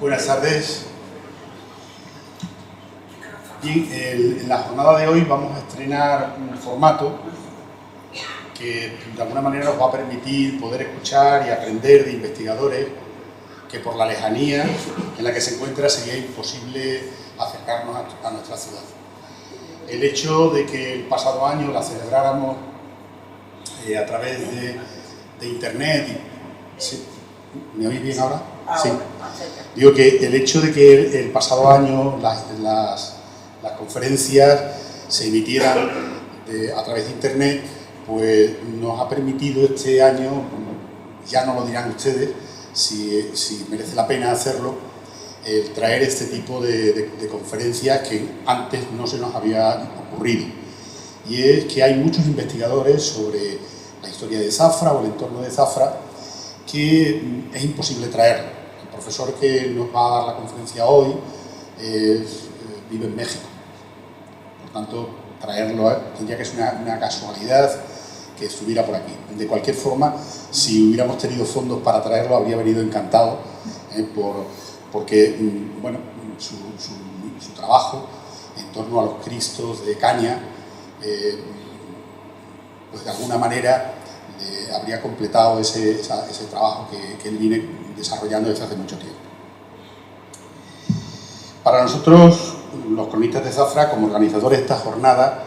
Buenas tardes. Bien, en la jornada de hoy vamos a estrenar un formato que de alguna manera nos va a permitir poder escuchar y aprender de investigadores que por la lejanía en la que se encuentra sería imposible acercarnos a nuestra ciudad. El hecho de que el pasado año la celebráramos a través de internet, ¿sí? ¿Me oís bien ahora? Sí. Digo que el hecho de que el pasado año las conferencias se emitieran a través de internet, pues nos ha permitido este año, ya no lo dirán ustedes, si merece la pena hacerlo, traer este tipo de conferencias que antes no se nos había ocurrido. Y es que hay muchos investigadores sobre la historia de Zafra o el entorno de Zafra que es imposible traerlo. El profesor que nos va a dar la conferencia hoy vive en México. Por tanto, traerlo tendría que ser una casualidad que estuviera por aquí. De cualquier forma, si hubiéramos tenido fondos para traerlo, habría venido encantado, porque bueno, su trabajo en torno a los Cristos de Caña, pues de alguna manera habría completado ese trabajo que él viene desarrollando desde hace mucho tiempo. Para nosotros, los cronistas de Zafra, como organizadores de esta jornada,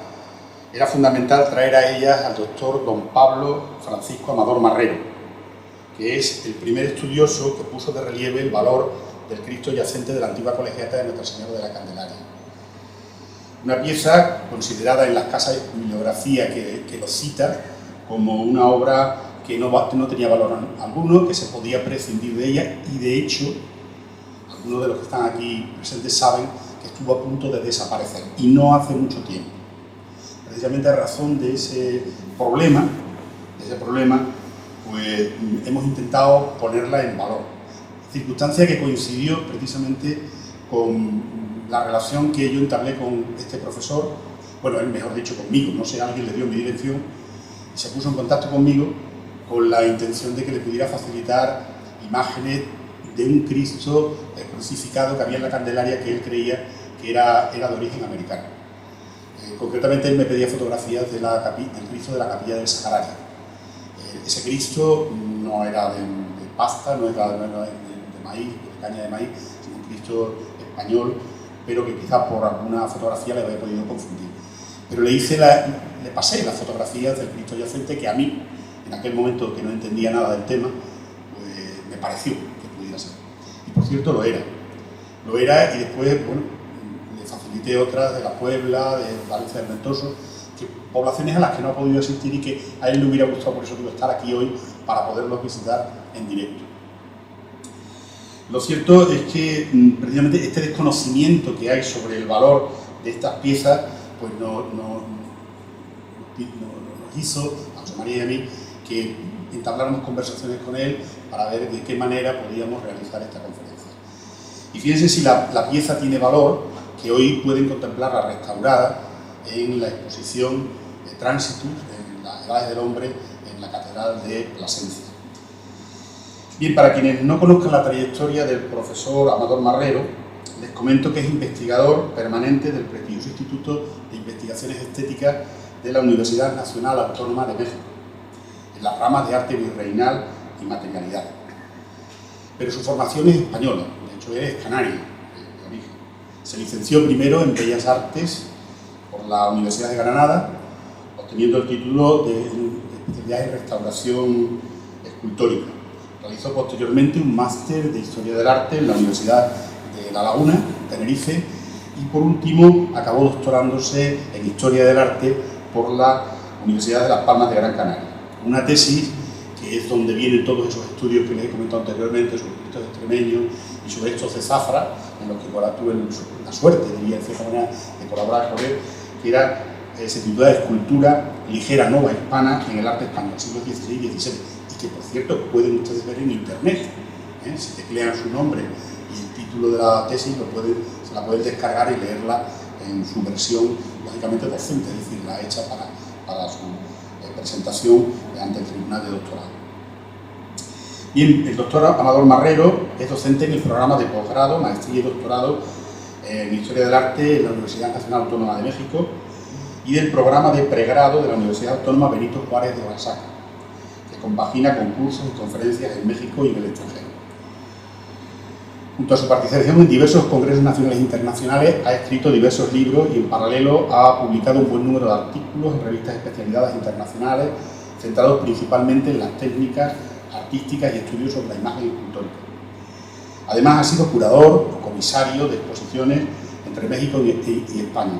era fundamental traer a ellas al doctor don Pablo Francisco Amador Marrero, que es el primer estudioso que puso de relieve el valor del Cristo yacente de la antigua colegiata de Nuestra Señora de la Candelaria. Una pieza considerada en las casas de bibliografía que lo cita como una obra que no tenía valor alguno, que se podía prescindir de ella, y de hecho, algunos de los que están aquí presentes saben que estuvo a punto de desaparecer, y no hace mucho tiempo. Precisamente a razón de ese problema, pues hemos intentado ponerla en valor. Circunstancia que coincidió precisamente con la relación que yo entablé con este profesor, bueno, él mejor dicho conmigo, no sé, alguien le dio mi dirección y se puso en contacto conmigo con la intención de que le pudiera facilitar imágenes de un Cristo crucificado que había en la Candelaria que él creía que era de origen americano. Concretamente él me pedía fotografías del Cristo de la Capilla del Sacrario. Ese Cristo no era de pasta, no era de maíz, de caña de maíz, sino un Cristo español, pero que quizás por alguna fotografía le había podido confundir. Pero le pasé las fotografías del Cristo yacente que a mí, en aquel momento que no entendía nada del tema, pues me pareció que pudiera ser. Y por cierto lo era, y después, bueno, le facilité otras de La Puebla, de Valencia del Ventoso, poblaciones a las que no ha podido asistir y que a él le hubiera gustado, por eso quiero estar aquí hoy, para poderlos visitar en directo. Lo cierto es que precisamente este desconocimiento que hay sobre el valor de estas piezas, pues nos hizo, a José María y a mí, que entabláramos conversaciones con él para ver de qué manera podíamos realizar esta conferencia. Y fíjense si la pieza tiene valor, que hoy pueden contemplarla restaurada en la exposición de Tránsitus, en las Edades del Hombre, en la Catedral de Plasencia. Bien, para quienes no conozcan la trayectoria del profesor Amador Marrero, les comento que es investigador permanente del prestigioso Instituto de Investigaciones Estéticas de la Universidad Nacional Autónoma de México, en las ramas de arte virreinal y materialidad. Pero su formación es española, de hecho es canario de origen. Se licenció primero en Bellas Artes por la Universidad de Granada, obteniendo el título de especialidad en restauración escultórica. Realizó posteriormente un máster de Historia del Arte en la Universidad de La Laguna, Tenerife, y por último acabó doctorándose en Historia del Arte por la Universidad de Las Palmas de Gran Canaria. Una tesis que es donde vienen todos esos estudios que les he comentado anteriormente sobre estos extremeños y sobre estos de Zafra, en los que tuve la suerte, diría de cierta manera, de colaborar con él, que se titula Escultura ligera nova hispana en el arte español, siglos XVI y XVII, y que por cierto pueden ustedes ver en internet, si teclean su nombre y el título de la tesis se la pueden descargar y leerla en su versión lógicamente docente, es decir, la hecha para su presentación ante el Tribunal de Doctorado. Bien, el doctor Amador Marrero es docente en el programa de posgrado, maestría y doctorado en Historia del Arte en la Universidad Nacional Autónoma de México y del programa de pregrado de la Universidad Autónoma Benito Juárez de Oaxaca, que compagina con cursos y conferencias en México y en el extranjero. Junto a su participación en diversos congresos nacionales e internacionales, ha escrito diversos libros y en paralelo ha publicado un buen número de artículos en revistas especializadas internacionales, centrados principalmente en las técnicas artísticas y estudios sobre la imagen escultórica. Además, ha sido curador o comisario de exposiciones entre México y España.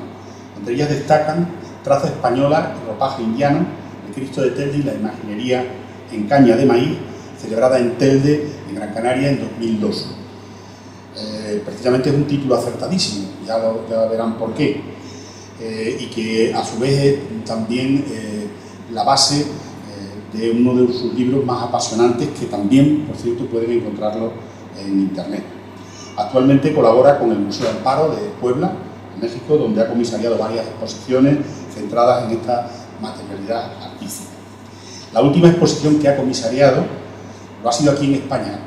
Entre ellas destacan Traza española y ropaje indiano, el Cristo de Telde y la imaginería en caña de maíz, celebrada en Telde, en Gran Canaria, en 2002. Precisamente es un título acertadísimo, ya verán por qué, y que a su vez es también la base de uno de sus libros más apasionantes, que también, por cierto, pueden encontrarlo en Internet. Actualmente colabora con el Museo Amparo de Puebla, en México, donde ha comisariado varias exposiciones centradas en esta materialidad artística. La última exposición que ha comisariado lo ha sido aquí en España,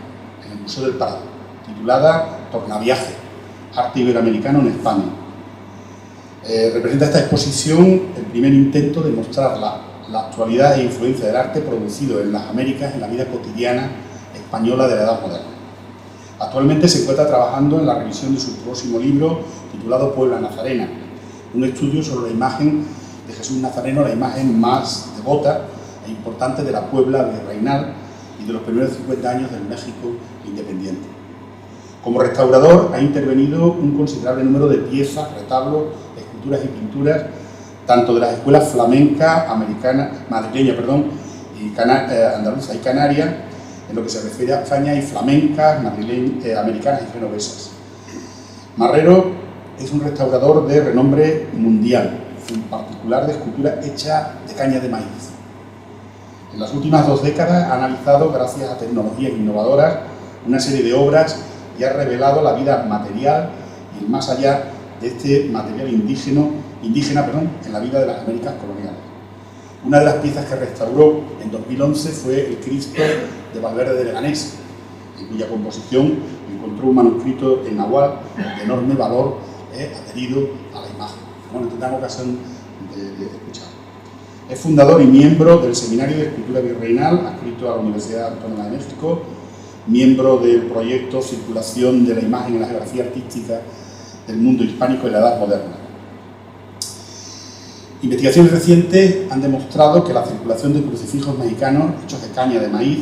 en el Museo del Prado, titulada Tornaviaje, arte iberoamericano en España. Representa esta exposición el primer intento de mostrar la actualidad e influencia del arte producido en las Américas en la vida cotidiana española de la Edad Moderna. Actualmente se encuentra trabajando en la revisión de su próximo libro titulado Puebla Nazarena, un estudio sobre la imagen de Jesús Nazareno, la imagen más devota e importante de la Puebla virreinal y de los primeros 50 años del México independiente. Como restaurador ha intervenido un considerable número de piezas, retablos, esculturas y pinturas, tanto de las escuelas flamenca, madrileña, andaluza y canaria, en lo que se refiere a España, y flamencas, americanas y genovesas. Marrero es un restaurador de renombre mundial, en particular de escultura hecha de caña de maíz. En las últimas 2 décadas ha analizado, gracias a tecnologías innovadoras, una serie de obras y ha revelado la vida material y el más allá de este material indígena en la vida de las Américas coloniales. Una de las piezas que restauró en 2011 fue el Cristo de Valverde de Leganés, en cuya composición encontró un manuscrito en náhuatl de enorme valor adherido a la imagen. Bueno, tendrán ocasión de escuchar. Es fundador y miembro del Seminario de Escultura Virreinal, adscrito a la Universidad Autónoma de México, miembro del proyecto Circulación de la Imagen en la Geografía Artística del Mundo Hispánico en la Edad Moderna. Investigaciones recientes han demostrado que la circulación de crucifijos mexicanos hechos de caña de maíz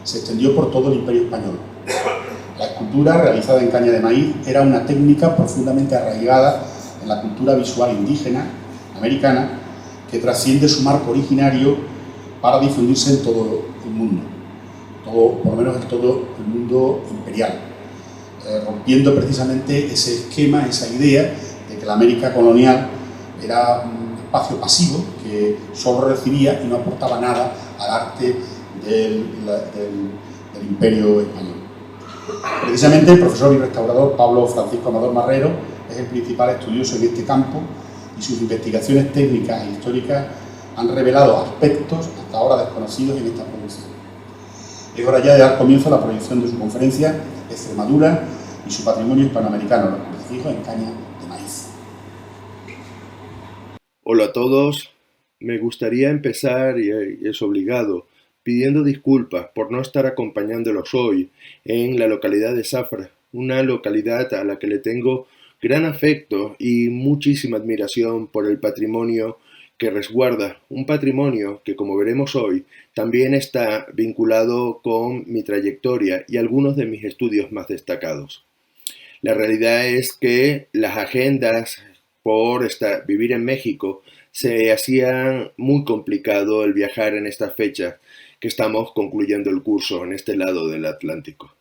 se extendió por todo el Imperio Español. La escultura realizada en caña de maíz era una técnica profundamente arraigada en la cultura visual indígena americana que trasciende su marco originario para difundirse en todo el mundo, por lo menos en todo el mundo imperial, rompiendo precisamente ese esquema, esa idea de que la América colonial era un espacio pasivo que solo recibía y no aportaba nada al arte del Imperio Español. Precisamente el profesor y restaurador Pablo Francisco Amador Marrero es el principal estudioso en este campo y sus investigaciones técnicas e históricas han revelado aspectos hasta ahora desconocidos en esta producción. Es hora ya de dar comienzo a la proyección de su conferencia Extremadura y su patrimonio hispanoamericano, los crucifijos en caña de maíz. Hola a todos, me gustaría empezar, y es obligado, pidiendo disculpas por no estar acompañándolos hoy en la localidad de Zafra, una localidad a la que le tengo gran afecto y muchísima admiración por el patrimonio que resguarda, un patrimonio que, como veremos hoy, también está vinculado con mi trayectoria y algunos de mis estudios más destacados. La realidad es que las agendas por vivir en México se hacían muy complicado el viajar en esta fecha que estamos concluyendo el curso en este lado del Atlántico.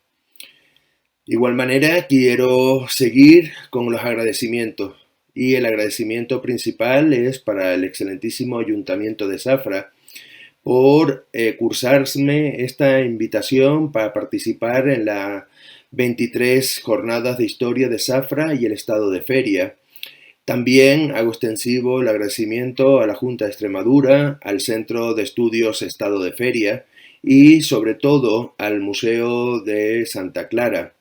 De igual manera, quiero seguir con los agradecimientos. Y el agradecimiento principal es para el excelentísimo Ayuntamiento de Zafra por cursarme esta invitación para participar en las 23 jornadas de historia de Zafra y el estado de feria. También hago extensivo el agradecimiento a la Junta de Extremadura, al Centro de Estudios Estado de Feria y sobre todo al Museo de Santa Clara,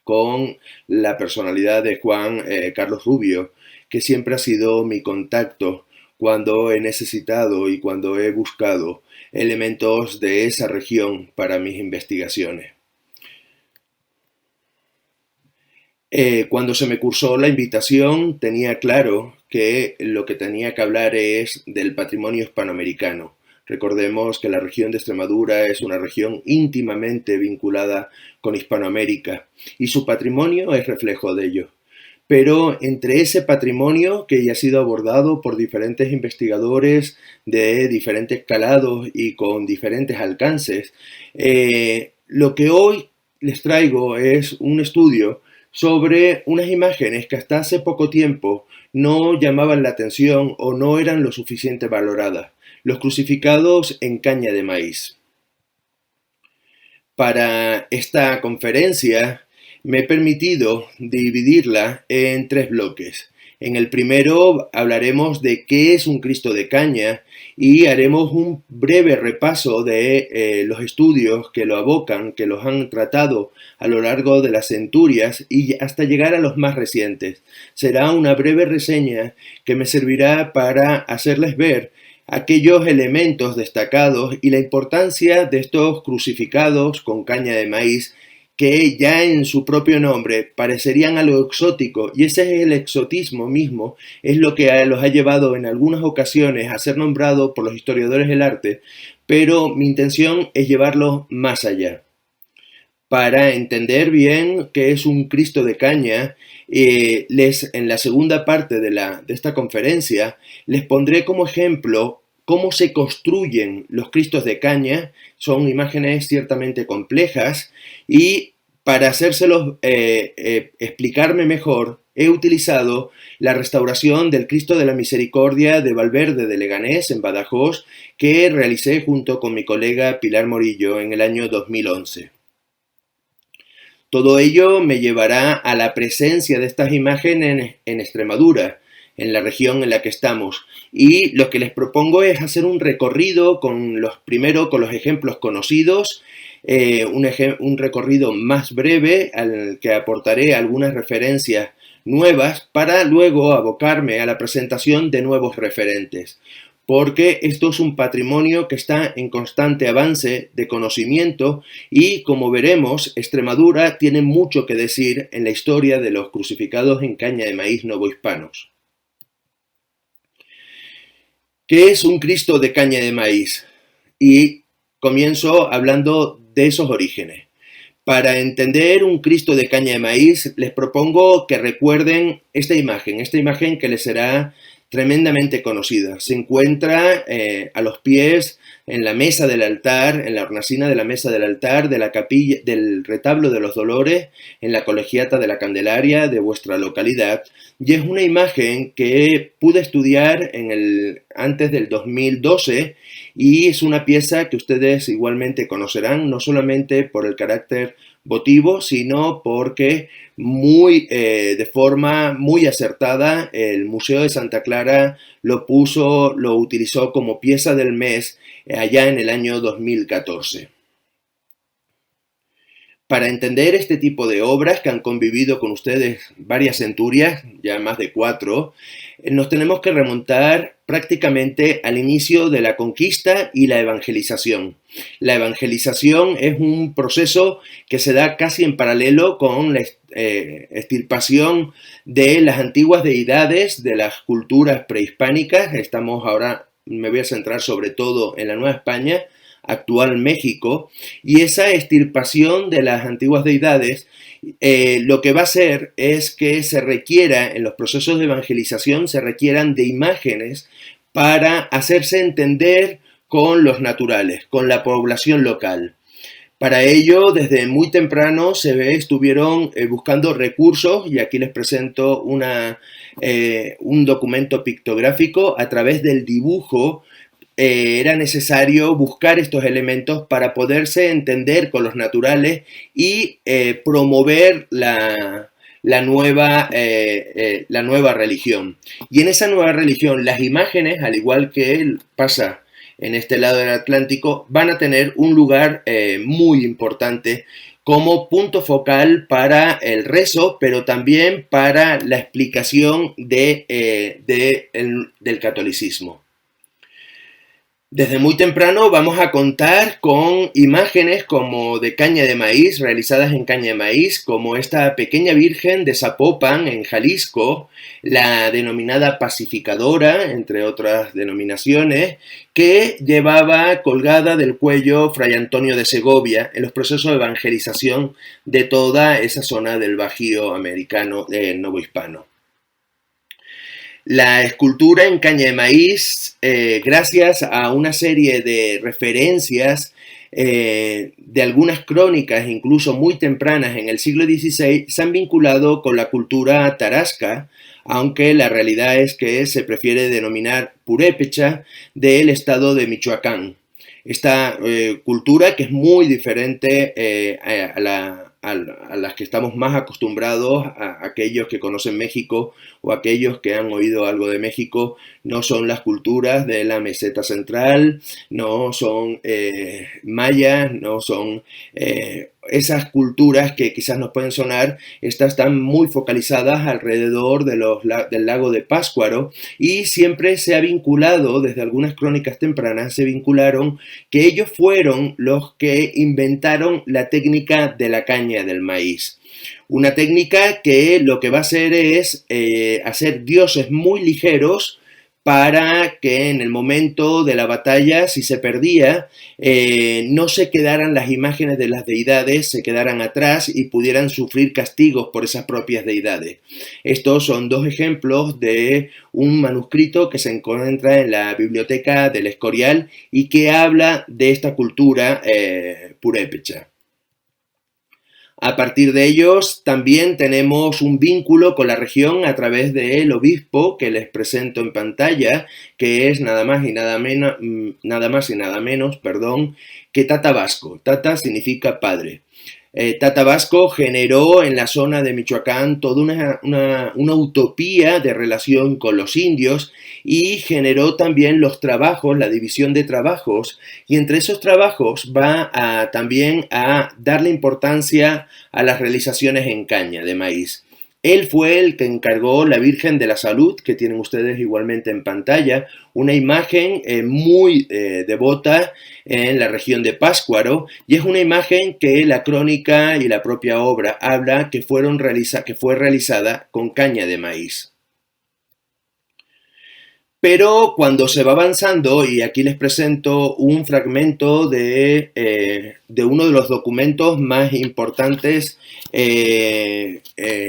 con la personalidad de Juan Carlos Rubio, que siempre ha sido mi contacto cuando he necesitado y cuando he buscado elementos de esa región para mis investigaciones. Cuando se me cursó la invitación, tenía claro que lo que tenía que hablar es del patrimonio hispanoamericano. Recordemos que la región de Extremadura es una región íntimamente vinculada con Hispanoamérica y su patrimonio es reflejo de ello. Pero entre ese patrimonio que ya ha sido abordado por diferentes investigadores de diferentes calados y con diferentes alcances, lo que hoy les traigo es un estudio sobre unas imágenes que hasta hace poco tiempo no llamaban la atención o no eran lo suficiente valoradas: los crucificados en caña de maíz. Para esta conferencia me he permitido dividirla en 3 bloques. En el primero hablaremos de qué es un Cristo de caña y haremos un breve repaso de los estudios que lo abocan, que los han tratado a lo largo de las centurias y hasta llegar a los más recientes. Será una breve reseña que me servirá para hacerles ver aquellos elementos destacados y la importancia de estos crucificados con caña de maíz, que ya en su propio nombre parecerían algo exótico, y ese es el exotismo mismo, es lo que los ha llevado en algunas ocasiones a ser nombrado por los historiadores del arte, pero mi intención es llevarlo más allá. Para entender bien qué es un Cristo de caña, en la segunda parte de esta conferencia les pondré como ejemplo cómo se construyen los Cristos de caña. Son imágenes ciertamente complejas y para hacérselos explicarme mejor, he utilizado la restauración del Cristo de la Misericordia de Valverde de Leganés, en Badajoz, que realicé junto con mi colega Pilar Morillo en el año 2011. Todo ello me llevará a la presencia de estas imágenes en Extremadura, en la región en la que estamos. Y lo que les propongo es hacer un recorrido primero con los ejemplos conocidos, un recorrido más breve al que aportaré algunas referencias nuevas para luego abocarme a la presentación de nuevos referentes, porque esto es un patrimonio que está en constante avance de conocimiento y, como veremos, Extremadura tiene mucho que decir en la historia de los crucificados en caña de maíz novohispanos. ¿Qué es un Cristo de caña de maíz? Y comienzo hablando de esos orígenes. Para entender un Cristo de caña de maíz, les propongo que recuerden esta imagen que les será tremendamente conocida. Se encuentra a los pies, en la mesa del altar, en la hornacina de la mesa del altar de la capilla del retablo de los Dolores, en la colegiata de la Candelaria de vuestra localidad, y es una imagen que pude estudiar antes del 2012, y es una pieza que ustedes igualmente conocerán, no solamente por el carácter votivo, sino porque de forma muy acertada el Museo de Santa Clara lo utilizó como pieza del mes allá en el año 2014. Para entender este tipo de obras que han convivido con ustedes varias centurias, ya más de 4, nos tenemos que remontar prácticamente al inicio de la conquista y la evangelización. La evangelización es un proceso que se da casi en paralelo con la extirpación de las antiguas deidades de las culturas prehispánicas. Me voy a centrar sobre todo en la Nueva España, actual México, y esa extirpación de las antiguas deidades lo que va a hacer es que en los procesos de evangelización se requieran de imágenes para hacerse entender con los naturales, con la población local. Para ello, desde muy temprano estuvieron buscando recursos, y aquí les presento un documento pictográfico. A través del dibujo era necesario buscar estos elementos para poderse entender con los naturales y promover la nueva religión. Y en esa nueva religión, las imágenes, al igual que pasa en este lado del Atlántico, van a tener un lugar muy importante como punto focal para el rezo, pero también para la explicación del catolicismo. Desde muy temprano vamos a contar con imágenes como de caña de maíz, realizadas en caña de maíz, como esta pequeña virgen de Zapopan, en Jalisco, la denominada pacificadora, entre otras denominaciones, que llevaba colgada del cuello Fray Antonio de Segovia en los procesos de evangelización de toda esa zona del Bajío americano novohispano. La escultura en caña de maíz, gracias a una serie de referencias de algunas crónicas, incluso muy tempranas en el siglo XVI, se han vinculado con la cultura tarasca, aunque la realidad es que se prefiere denominar purépecha del estado de Michoacán. Esta cultura, que es muy diferente a las que estamos más acostumbrados, a aquellos que conocen México o aquellos que han oído algo de México, no son las culturas de la meseta central, no son mayas, no son esas culturas que quizás nos pueden sonar. Estas están muy focalizadas alrededor del lago de Pátzcuaro, y siempre se ha vinculado, desde algunas crónicas tempranas, se vincularon que ellos fueron los que inventaron la técnica de la caña del maíz. Una técnica que lo que va a hacer es hacer dioses muy ligeros para que en el momento de la batalla, si se perdía, no se quedaran las imágenes de las deidades, se quedaran atrás y pudieran sufrir castigos por esas propias deidades. Estos son dos ejemplos de un manuscrito que se encuentra en la biblioteca del Escorial y que habla de esta cultura purépecha. A partir de ellos también tenemos un vínculo con la región a través del obispo que les presento en pantalla, que es nada más y nada menos que Tata Vasco. Tata significa padre. Tata Vasco generó en la zona de Michoacán toda una utopía de relación con los indios, y generó también los trabajos, la división de trabajos, y entre esos trabajos va también a darle importancia a las realizaciones en caña de maíz. Él fue el que encargó la Virgen de la Salud, que tienen ustedes igualmente en pantalla, una imagen muy devota en la región de Pátzcuaro, y es una imagen que la crónica y la propia obra habla que fue realizada con caña de maíz. Pero cuando se va avanzando, y aquí les presento un fragmento de uno de los documentos más importantes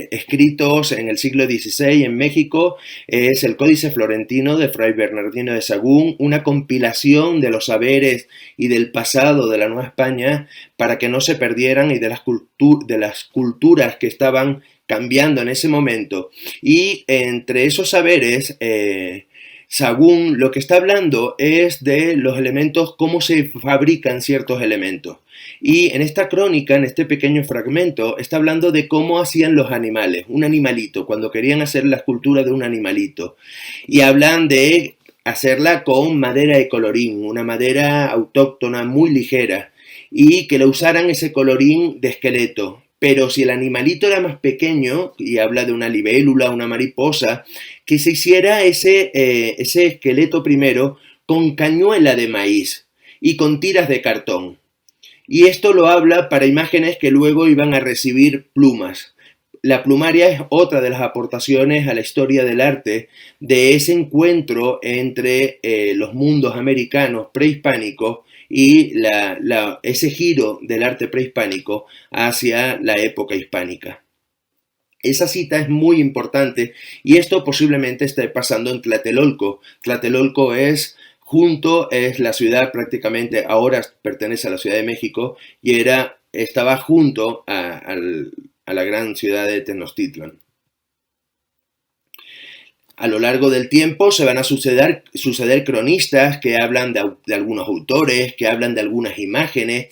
escritos en el siglo XVI en México, es el Códice Florentino de Fray Bernardino de Sahagún, una compilación de los saberes y del pasado de la Nueva España para que no se perdieran, y de las culturas que estaban cambiando en ese momento. Y entre esos saberes, Sahagún lo que está hablando es de los elementos, cómo se fabrican ciertos elementos. Y en esta crónica, en este pequeño fragmento, está hablando de cómo hacían los animales, un animalito, cuando querían hacer la escultura de un animalito. Y hablan de hacerla con madera de colorín, una madera autóctona muy ligera, y que le usaran ese colorín de esqueleto. Pero si el animalito era más pequeño, y habla de una libélula, una mariposa, que se hiciera ese esqueleto primero con cañuela de maíz y con tiras de cartón. Y esto lo habla para imágenes que luego iban a recibir plumas. La plumaria es otra de las aportaciones a la historia del arte de ese encuentro entre los mundos americanos prehispánicos y ese giro del arte prehispánico hacia la época hispánica. Esa cita es muy importante, y esto posiblemente esté pasando en Tlatelolco. Tlatelolco es la ciudad, prácticamente ahora pertenece a la Ciudad de México, y estaba junto a la gran ciudad de Tenochtitlan. A lo largo del tiempo se van a suceder cronistas que hablan de algunos autores, que hablan de algunas imágenes,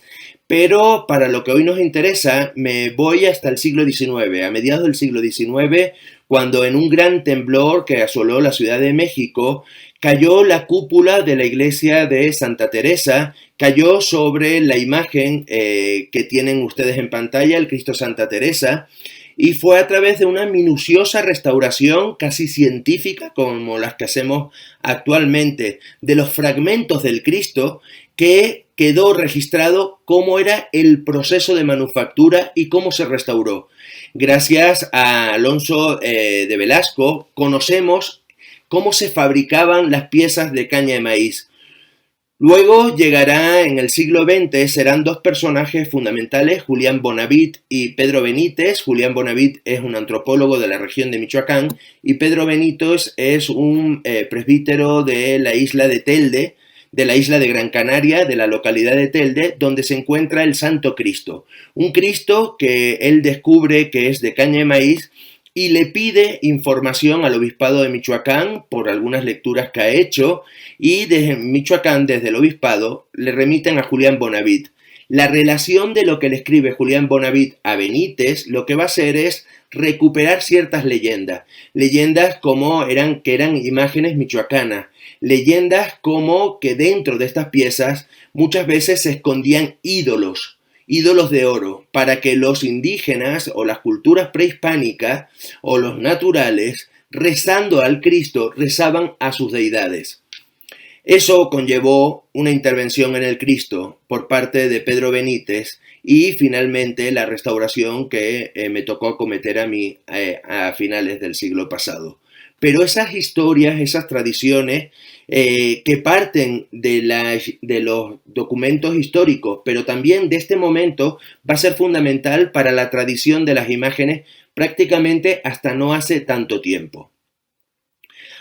pero para lo que hoy nos interesa me voy hasta el siglo XIX. A mediados del siglo XIX, cuando en un gran temblor que asoló la Ciudad de México, cayó la cúpula de la iglesia de Santa Teresa, cayó sobre la imagen que tienen ustedes en pantalla, el Cristo Santa Teresa, y fue a través de una minuciosa restauración casi científica, como las que hacemos actualmente, de los fragmentos del Cristo, que quedó registrado cómo era el proceso de manufactura y cómo se restauró. Gracias a Alonso de Velasco conocemos cómo se fabricaban las piezas de caña de maíz. Luego llegará en el siglo XX, serán dos personajes fundamentales, Julián Bonavit y Pedro Benítez. Julián Bonavit es un antropólogo de la región de Michoacán y Pedro Benítez es un presbítero de la isla de Telde, de la isla de Gran Canaria, de la localidad de Telde, donde se encuentra el Santo Cristo. Un Cristo que él descubre que es de caña de maíz y le pide información al obispado de Michoacán por algunas lecturas que ha hecho, y desde Michoacán, desde el obispado, le remiten a Julián Bonavit. La relación de lo que le escribe Julián Bonavit a Benítez, lo que va a hacer es recuperar ciertas leyendas como que eran imágenes michoacanas, leyendas como que dentro de estas piezas muchas veces se escondían ídolos de oro, para que los indígenas o las culturas prehispánicas o los naturales, rezando al Cristo, rezaban a sus deidades. Eso conllevó una intervención en el Cristo por parte de Pedro Benítez y finalmente la restauración que me tocó acometer a mí a finales del siglo pasado. Pero esas historias, esas tradiciones que parten de los documentos históricos, pero también de este momento, va a ser fundamental para la tradición de las imágenes prácticamente hasta no hace tanto tiempo.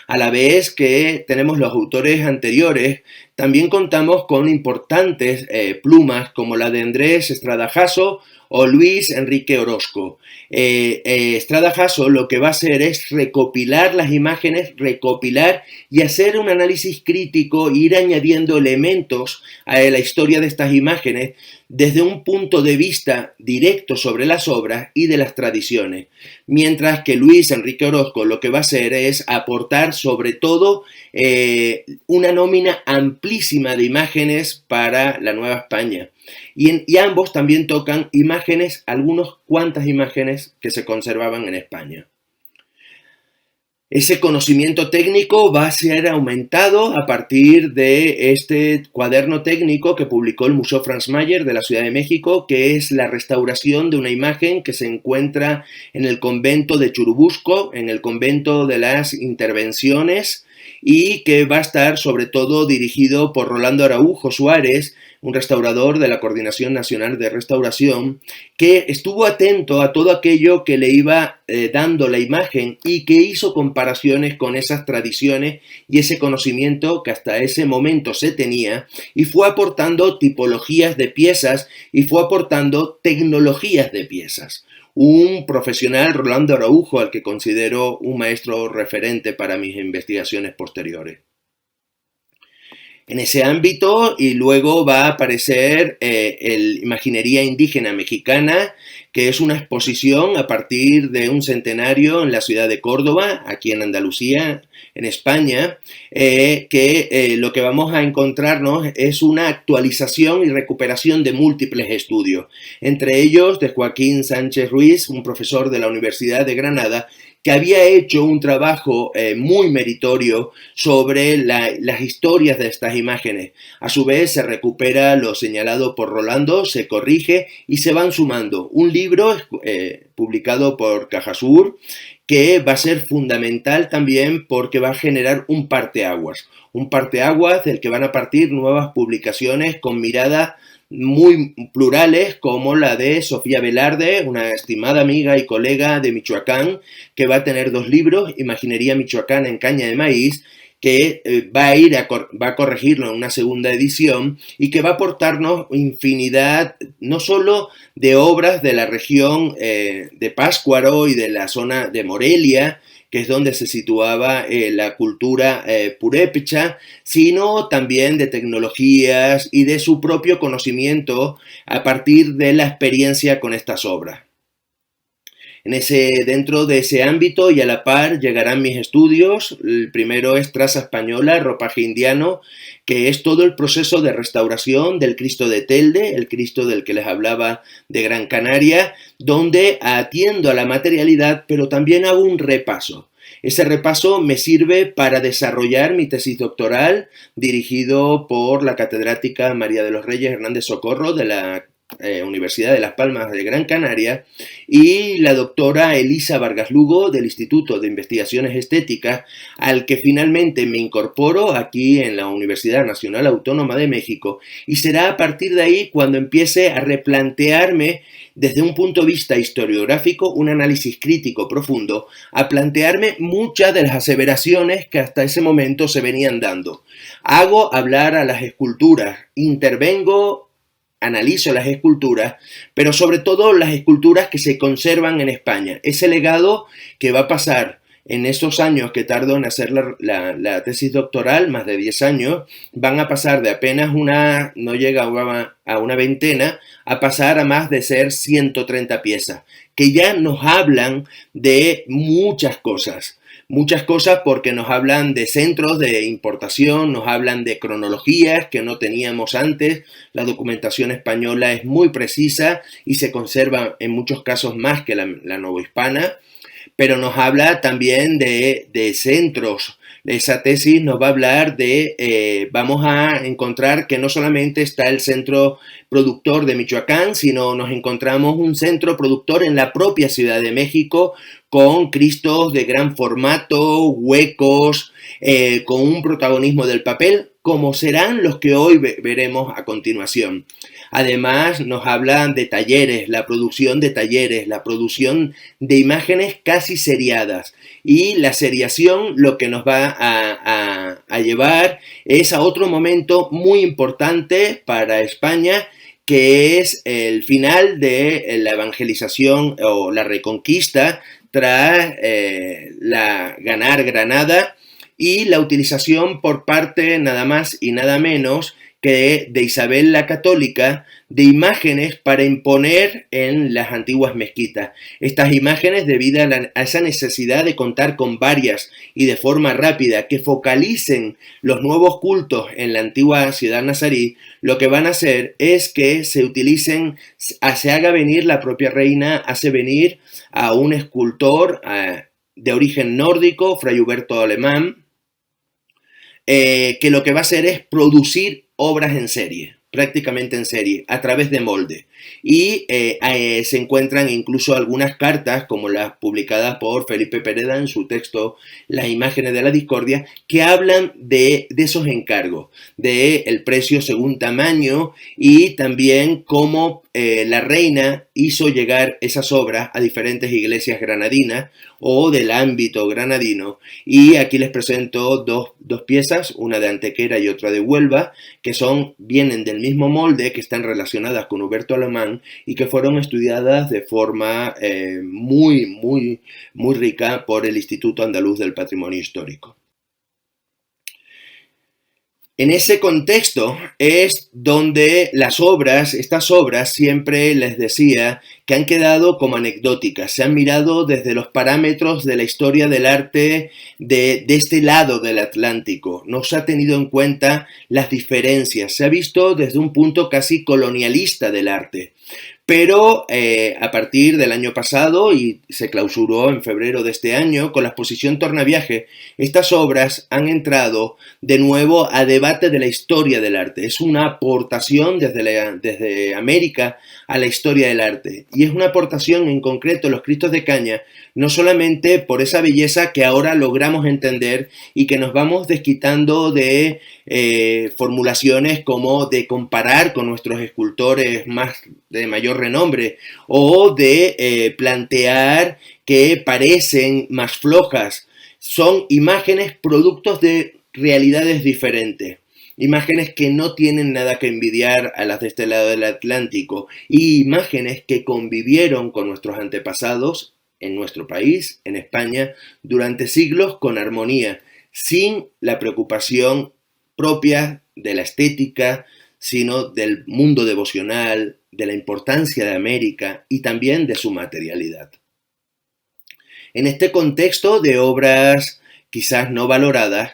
A la vez que tenemos los autores anteriores, también contamos con importantes plumas como la de Andrés Estradajaso o Luis Enrique Orozco. Estradajaso lo que va a hacer es recopilar las imágenes, recopilar y hacer un análisis crítico, ir añadiendo elementos a la historia de estas imágenes desde un punto de vista directo sobre las obras y de las tradiciones, mientras que Luis Enrique Orozco lo que va a hacer es aportar sobre todo una nómina amplísima de imágenes para la Nueva España. Y ambos también tocan imágenes, algunas cuantas imágenes que se conservaban en España. Ese conocimiento técnico va a ser aumentado a partir de este cuaderno técnico que publicó el Museo Franz Mayer de la Ciudad de México, que es la restauración de una imagen que se encuentra en el convento de Churubusco, en el convento de las Intervenciones, y que va a estar sobre todo dirigido por Rolando Araujo Suárez, un restaurador de la Coordinación Nacional de Restauración, que estuvo atento a todo aquello que le iba dando la imagen y que hizo comparaciones con esas tradiciones y ese conocimiento que hasta ese momento se tenía, y fue aportando tipologías de piezas y fue aportando tecnologías de piezas. Un profesional, Rolando Araujo, al que considero un maestro referente para mis investigaciones posteriores. En ese ámbito, y luego va a aparecer el Imaginería Indígena Mexicana, que es una exposición a partir de un centenario en la ciudad de Córdoba, aquí en Andalucía, en España, que lo que vamos a encontrarnos es una actualización y recuperación de múltiples estudios, entre ellos de Joaquín Sánchez Ruiz, un profesor de la Universidad de Granada, que había hecho un trabajo muy meritorio sobre las historias de estas imágenes. A su vez se recupera lo señalado por Rolando, se corrige y se van sumando. Un libro publicado por Cajasur que va a ser fundamental también porque va a generar un parteaguas del que van a partir nuevas publicaciones con miradas muy plurales, como la de Sofía Velarde, una estimada amiga y colega de Michoacán, que va a tener 2 libros, Imaginería Michoacana en Caña de Maíz, que va a corregirlo en una segunda edición y que va a aportarnos infinidad, no solo de obras de la región de Pátzcuaro y de la zona de Morelia, que es donde se situaba la cultura purépecha, sino también de tecnologías y de su propio conocimiento a partir de la experiencia con estas obras. Dentro de ese ámbito y a la par llegarán mis estudios. El primero es traza española, ropaje indiano, que es todo el proceso de restauración del Cristo de Telde, el Cristo del que les hablaba de Gran Canaria, donde atiendo a la materialidad, pero también hago un repaso. Ese repaso me sirve para desarrollar mi tesis doctoral, dirigido por la catedrática María de los Reyes Hernández Socorro de la Universidad de Las Palmas de Gran Canaria, y la doctora Elisa Vargas Lugo del Instituto de Investigaciones Estéticas, al que finalmente me incorporo aquí en la Universidad Nacional Autónoma de México, y será a partir de ahí cuando empiece a replantearme desde un punto de vista historiográfico, un análisis crítico profundo, a plantearme muchas de las aseveraciones que hasta ese momento se venían dando. Hago hablar a las esculturas, intervengo, analizo las esculturas, pero sobre todo las esculturas que se conservan en España. Ese legado que va a pasar en esos años que tardo en hacer la tesis doctoral, más de 10 años, van a pasar de apenas no llega a una veintena, a pasar a más de ser 130 piezas, que ya nos hablan de muchas cosas porque nos hablan de centros de importación, nos hablan de cronologías que no teníamos antes. La documentación española es muy precisa y se conserva en muchos casos más que la novohispana, pero nos habla también de centros. Esa tesis nos va a hablar vamos a encontrar que no solamente está el centro productor de Michoacán, sino nos encontramos un centro productor en la propia Ciudad de México, con cristos de gran formato, huecos, con un protagonismo del papel, como serán los que hoy veremos a continuación. Además, nos hablan de talleres, la producción de imágenes casi seriadas. Y la seriación lo que nos va a llevar es a otro momento muy importante para España, que es el final de la evangelización o la reconquista tras ganar Granada, y la utilización por parte nada más y nada menos que de Isabel la Católica de imágenes para imponer en las antiguas mezquitas. Estas imágenes, debido a esa necesidad de contar con varias y de forma rápida que focalicen los nuevos cultos en la antigua ciudad nazarí, lo que van a hacer es que se haga venir la propia reina, hace venir a un escultor de origen nórdico, Fray Huberto Alemán, que lo que va a hacer es producir obras en serie, prácticamente en serie, a través de molde. Y se encuentran incluso algunas cartas, como las publicadas por Felipe Pereda en su texto Las imágenes de la discordia, que hablan de esos encargos, del precio según tamaño, y también cómo la reina hizo llegar esas obras a diferentes iglesias granadinas o del ámbito granadino. Y aquí les presento dos piezas, una de Antequera y otra de Huelva, que vienen del mismo molde, que están relacionadas con Huberto Alemán y que fueron estudiadas de forma muy rica por el Instituto Andaluz del Patrimonio Histórico. En ese contexto es donde estas obras, siempre les decía que han quedado como anecdóticas, se han mirado desde los parámetros de la historia del arte de este lado del Atlántico, no se ha tenido en cuenta las diferencias, se ha visto desde un punto casi colonialista del arte. Pero a partir del año pasado, y se clausuró en febrero de este año, con la exposición Tornaviaje, estas obras han entrado de nuevo a debate de la historia del arte. Es una aportación desde América a la historia del arte. Y es una aportación en concreto, los Cristos de Caña, no solamente por esa belleza que ahora logramos entender y que nos vamos desquitando de formulaciones como de comparar con nuestros escultores de mayor renombre, o de plantear que parecen más flojas. Son imágenes productos de realidades diferentes, imágenes que no tienen nada que envidiar a las de este lado del Atlántico, y imágenes que convivieron con nuestros antepasados en nuestro país, en España, durante siglos con armonía, sin la preocupación propia de la estética, sino del mundo devocional, de la importancia de América y también de su materialidad. En este contexto de obras quizás no valoradas,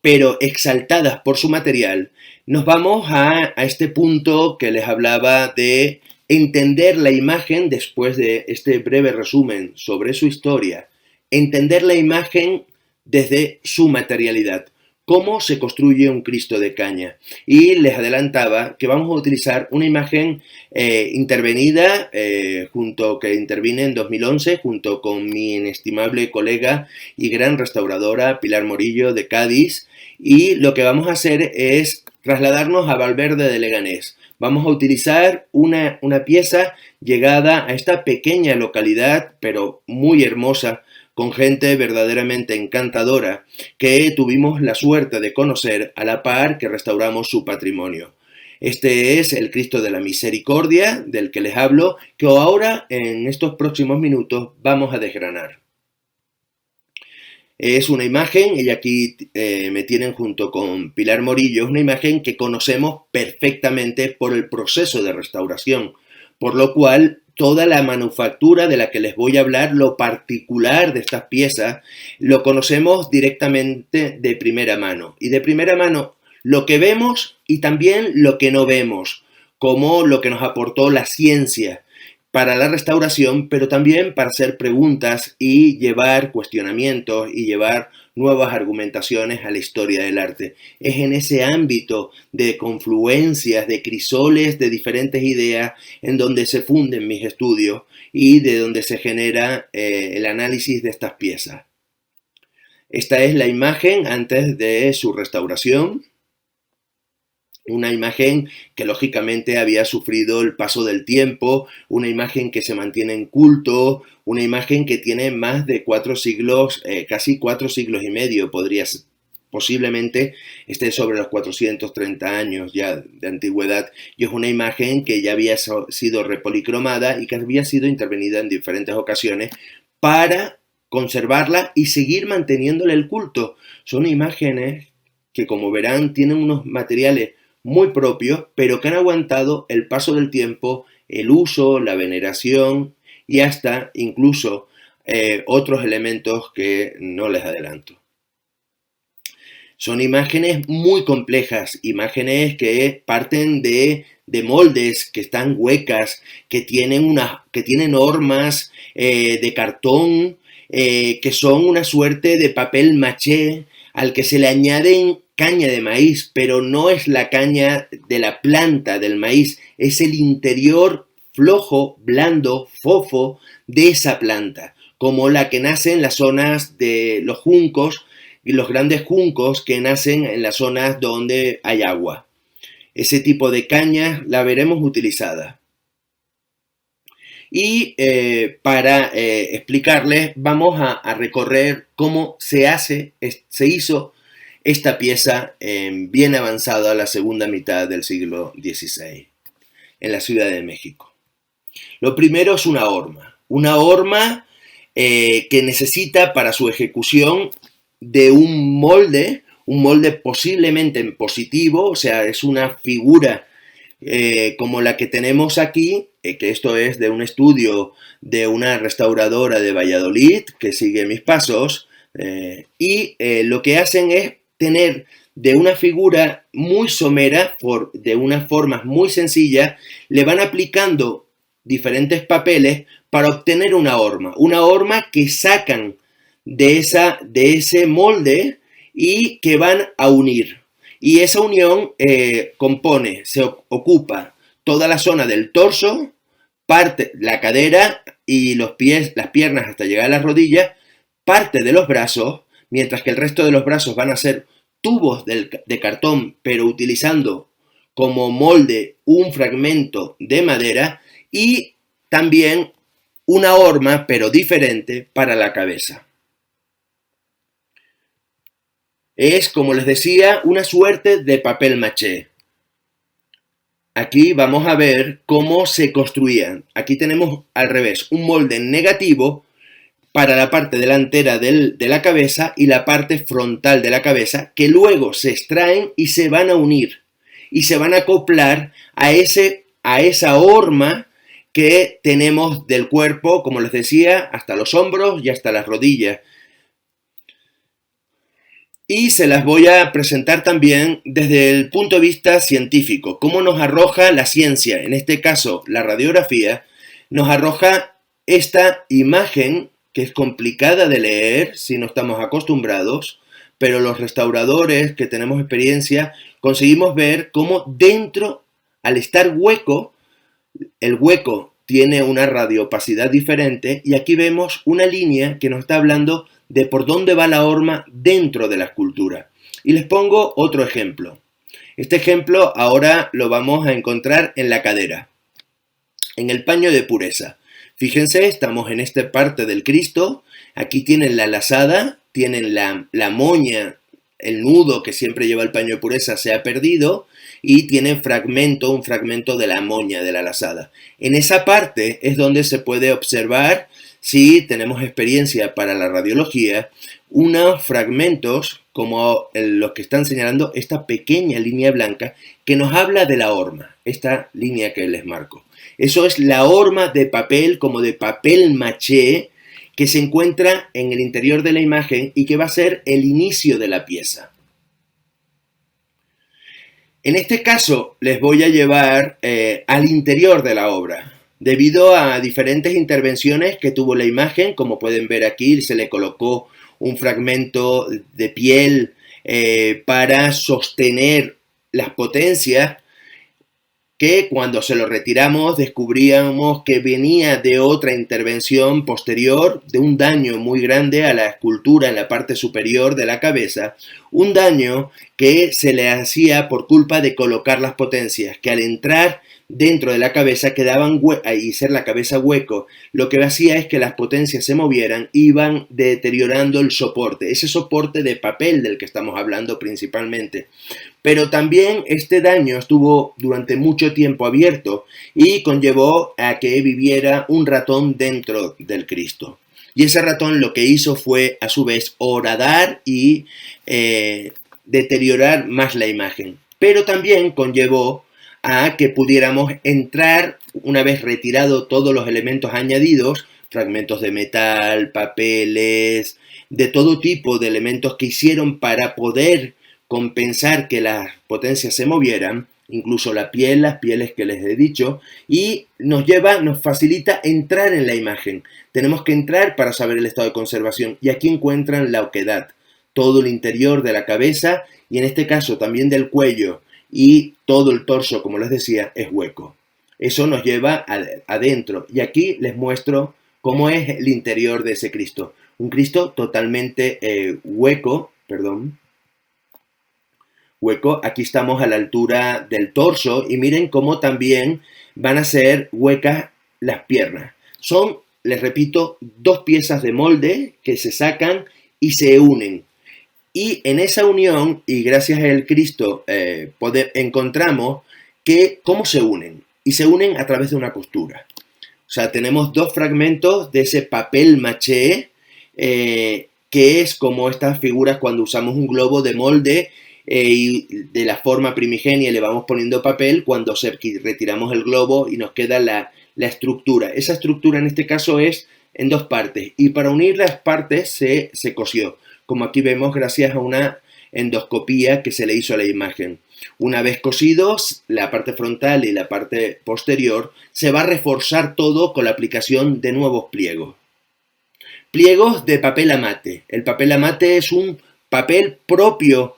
pero exaltadas por su material, nos vamos a este punto que les hablaba de entender la imagen después de este breve resumen sobre su historia, entender la imagen desde su materialidad. Cómo se construye un Cristo de caña. Y les adelantaba que vamos a utilizar una imagen intervenida, que intervine en 2011 junto con mi inestimable colega y gran restauradora Pilar Morillo de Cádiz. Y lo que vamos a hacer es trasladarnos a Valverde de Leganés. Vamos a utilizar una pieza llegada a esta pequeña localidad, pero muy hermosa, con gente verdaderamente encantadora, que tuvimos la suerte de conocer a la par que restauramos su patrimonio. Este es el Cristo de la Misericordia, del que les hablo, que ahora, en estos próximos minutos, vamos a desgranar. Es una imagen, y aquí me tienen junto con Pilar Morillo, es una imagen que conocemos perfectamente por el proceso de restauración, por lo cual toda la manufactura de la que les voy a hablar, lo particular de estas piezas, lo conocemos directamente de primera mano. Y de primera mano lo que vemos y también lo que no vemos, como lo que nos aportó la ciencia para la restauración, pero también para hacer preguntas y llevar cuestionamientos y llevar nuevas argumentaciones a la historia del arte. Es en ese ámbito de confluencias, de crisoles, de diferentes ideas, en donde se funden mis estudios y de donde se genera el análisis de estas piezas. Esta es la imagen antes de su restauración. Una imagen que lógicamente había sufrido el paso del tiempo, una imagen que se mantiene en culto, una imagen que tiene más de 4 siglos, casi 4 siglos y medio, posiblemente esté sobre los 430 años ya de antigüedad, y es una imagen que ya había sido repolicromada y que había sido intervenida en diferentes ocasiones para conservarla y seguir manteniéndole el culto. Son imágenes que, como verán, tienen unos materiales muy propios, pero que han aguantado el paso del tiempo, el uso, la veneración y hasta incluso otros elementos que no les adelanto. Son imágenes muy complejas, imágenes que parten de moldes que están huecas, que tienen hormas de cartón, que son una suerte de papel maché al que se le añaden caña de maíz, pero no es la caña de la planta del maíz, es el interior flojo, blando, fofo de esa planta, como la que nace en las zonas de los juncos, y los grandes juncos que nacen en las zonas donde hay agua. Ese tipo de caña la veremos utilizada. Y para explicarles, vamos a recorrer cómo se hizo esta pieza bien avanzada a la segunda mitad del siglo XVI, en la Ciudad de México. Lo primero es una horma que necesita para su ejecución de un molde posiblemente en positivo, o sea, es una figura como la que tenemos aquí, que esto es de un estudio de una restauradora de Valladolid, que sigue mis pasos, y lo que hacen es tener de una figura muy somera, de unas formas muy sencillas, le van aplicando diferentes papeles para obtener una horma que sacan de ese molde y que van a unir. Y esa unión se ocupa toda la zona del torso, parte la cadera y los pies, las piernas hasta llegar a las rodillas, parte de los brazos, mientras que el resto de los brazos van a ser tubos de cartón, pero utilizando como molde un fragmento de madera, y también una horma, pero diferente, para la cabeza. Es, como les decía, una suerte de papel maché. Aquí vamos a ver cómo se construían. Aquí tenemos al revés, un molde negativo para la parte delantera de la cabeza y la parte frontal de la cabeza, que luego se extraen y se van a unir y se van a acoplar a esa horma que tenemos del cuerpo, como les decía, hasta los hombros y hasta las rodillas. Y se las voy a presentar también desde el punto de vista científico, cómo nos arroja la ciencia, en este caso la radiografía, nos arroja esta imagen que es complicada de leer si no estamos acostumbrados, pero los restauradores que tenemos experiencia conseguimos ver cómo dentro, al estar hueco, el hueco tiene una radioopacidad diferente y aquí vemos una línea que nos está hablando de por dónde va la horma dentro de la escultura. Y les pongo otro ejemplo. Este ejemplo ahora lo vamos a encontrar en la cadera, en el paño de pureza. Fíjense, estamos en esta parte del Cristo, aquí tienen la lazada, tienen la moña, el nudo que siempre lleva el paño de pureza se ha perdido y tiene un fragmento de la moña de la lazada. En esa parte es donde se puede observar, si tenemos experiencia para la radiología, unos fragmentos como los que están señalando esta pequeña línea blanca que nos habla de la horma, esta línea que les marco. Eso es la horma de papel, como de papel maché, que se encuentra en el interior de la imagen y que va a ser el inicio de la pieza. En este caso les voy a llevar al interior de la obra. Debido a diferentes intervenciones que tuvo la imagen, como pueden ver aquí, se le colocó un fragmento de piel para sostener las potencias, que cuando se lo retiramos descubríamos que venía de otra intervención posterior, de un daño muy grande a la escultura en la parte superior de la cabeza, un daño que se le hacía por culpa de colocar las potencias, que al entrar dentro de la cabeza quedaban y ser la cabeza hueco, lo que hacía es que las potencias se movieran, iban deteriorando el soporte, ese soporte de papel del que estamos hablando principalmente. Pero también este daño estuvo durante mucho tiempo abierto y conllevó a que viviera un ratón dentro del Cristo. Y ese ratón lo que hizo fue a su vez horadar y deteriorar más la imagen. Pero también conllevó a que pudiéramos entrar, una vez retirado todos los elementos añadidos, fragmentos de metal, papeles, de todo tipo de elementos que hicieron para poder compensar que las potencias se movieran, incluso la piel, las pieles que les he dicho, y nos facilita entrar en la imagen. Tenemos que entrar para saber el estado de conservación y aquí encuentran la oquedad, todo el interior de la cabeza y en este caso también del cuello y todo el torso, como les decía, es hueco. Eso nos lleva adentro y aquí les muestro cómo es el interior de ese Cristo. Un Cristo totalmente hueco. Aquí estamos a la altura del torso y miren cómo también van a ser huecas las piernas. Son, les repito, dos piezas de molde que se sacan y se unen. Y en esa unión, y gracias al Cristo, encontramos cómo se unen. Y se unen a través de una costura. O sea, tenemos dos fragmentos de ese papel maché, que es como estas figuras cuando usamos un globo de molde y de la forma primigenia le vamos poniendo papel, cuando retiramos el globo y nos queda la estructura. Esa estructura en este caso es en dos partes y para unir las partes se cosió, como aquí vemos gracias a una endoscopía que se le hizo a la imagen. Una vez cosidos, la parte frontal y la parte posterior, se va a reforzar todo con la aplicación de nuevos pliegos. Pliegos de papel amate. El papel amate es un papel propio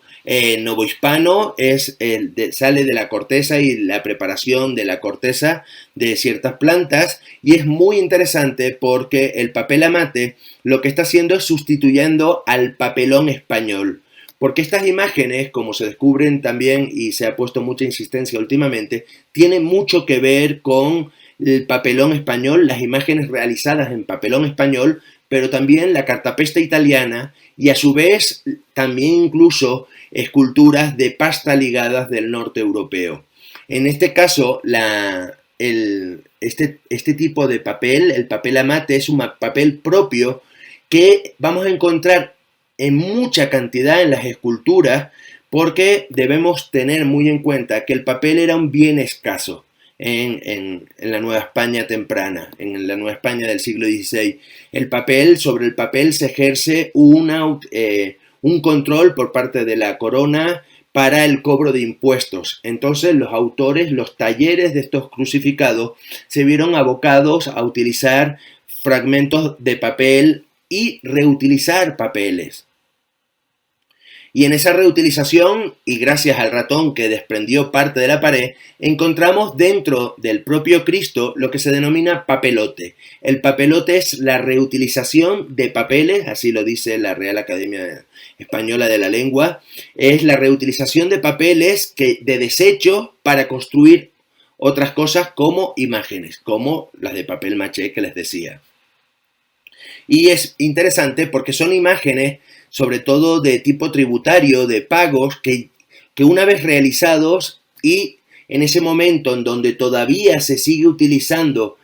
novohispano, sale de la corteza y la preparación de la corteza de ciertas plantas y es muy interesante porque el papel amate lo que está haciendo es sustituyendo al papelón español. Porque estas imágenes, como se descubren también y se ha puesto mucha insistencia últimamente, tienen mucho que ver con el papelón español, las imágenes realizadas en papelón español, pero también la cartapesta italiana y a su vez también incluso esculturas de pasta ligadas del norte europeo. En este caso, este tipo de papel, el papel amate, es un papel propio que vamos a encontrar en mucha cantidad en las esculturas porque debemos tener muy en cuenta que el papel era un bien escaso. en la Nueva España temprana, en la Nueva España del siglo XVI. Sobre el papel se ejerce un control por parte de la corona para el cobro de impuestos. Entonces los autores, los talleres de estos crucificados se vieron abocados a utilizar fragmentos de papel y reutilizar papeles. Y en esa reutilización, y gracias al ratón que desprendió parte de la pared, encontramos dentro del propio Cristo lo que se denomina papelote. El papelote es la reutilización de papeles, así lo dice la Real Academia Española de la Lengua, es la reutilización de papeles de desecho para construir otras cosas como imágenes, como las de papel maché que les decía. Y es interesante porque son imágenes sobre todo de tipo tributario, de pagos, que una vez realizados y en ese momento en donde todavía se sigue utilizando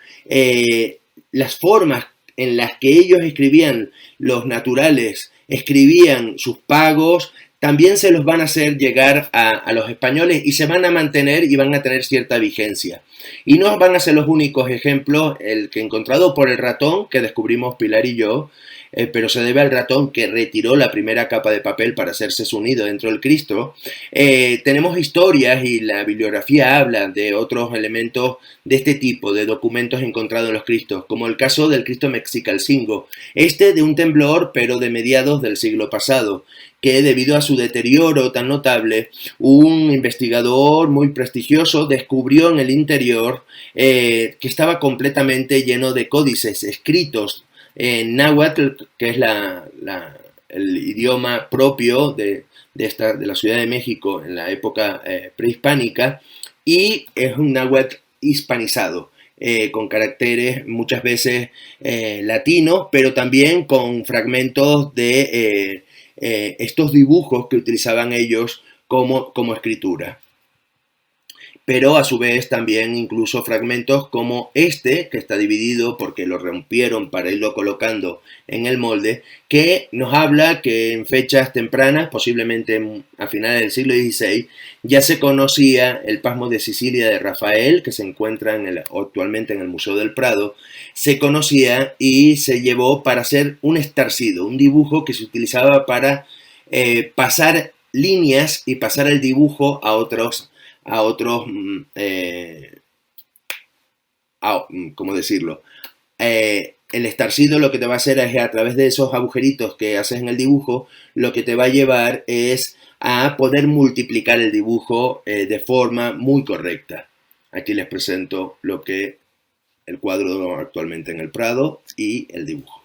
las formas en las que ellos escribían, los naturales, escribían sus pagos, también se los van a hacer llegar a los españoles y se van a mantener y van a tener cierta vigencia. Y no van a ser los únicos ejemplos, el que encontrado por el ratón, que descubrimos Pilar y yo, pero se debe al ratón que retiró la primera capa de papel para hacerse su nido dentro del Cristo. Tenemos historias y la bibliografía habla de otros elementos de este tipo, de documentos encontrados en los Cristos, como el caso del Cristo Mexicalcingo, de un temblor pero de mediados del siglo pasado, que debido a su deterioro tan notable, un investigador muy prestigioso descubrió en el interior que estaba completamente lleno de códices escritos en náhuatl, que es el idioma propio de la Ciudad de México en la época prehispánica, y es un náhuatl hispanizado, con caracteres muchas veces latinos, pero también con fragmentos de estos dibujos que utilizaban ellos como escritura. Pero a su vez también incluso fragmentos como que está dividido porque lo rompieron para irlo colocando en el molde, que nos habla que en fechas tempranas, posiblemente a finales del siglo XVI, ya se conocía el Pasmo de Sicilia de Rafael, que se encuentra actualmente en el Museo del Prado, se conocía y se llevó para hacer un estarcido, un dibujo que se utilizaba para pasar líneas y pasar el dibujo a otros, ¿cómo decirlo? El estarcido lo que te va a hacer es, a través de esos agujeritos que haces en el dibujo, lo que te va a llevar es a poder multiplicar el dibujo de forma muy correcta. Aquí les presento el cuadro actualmente en el Prado y el dibujo.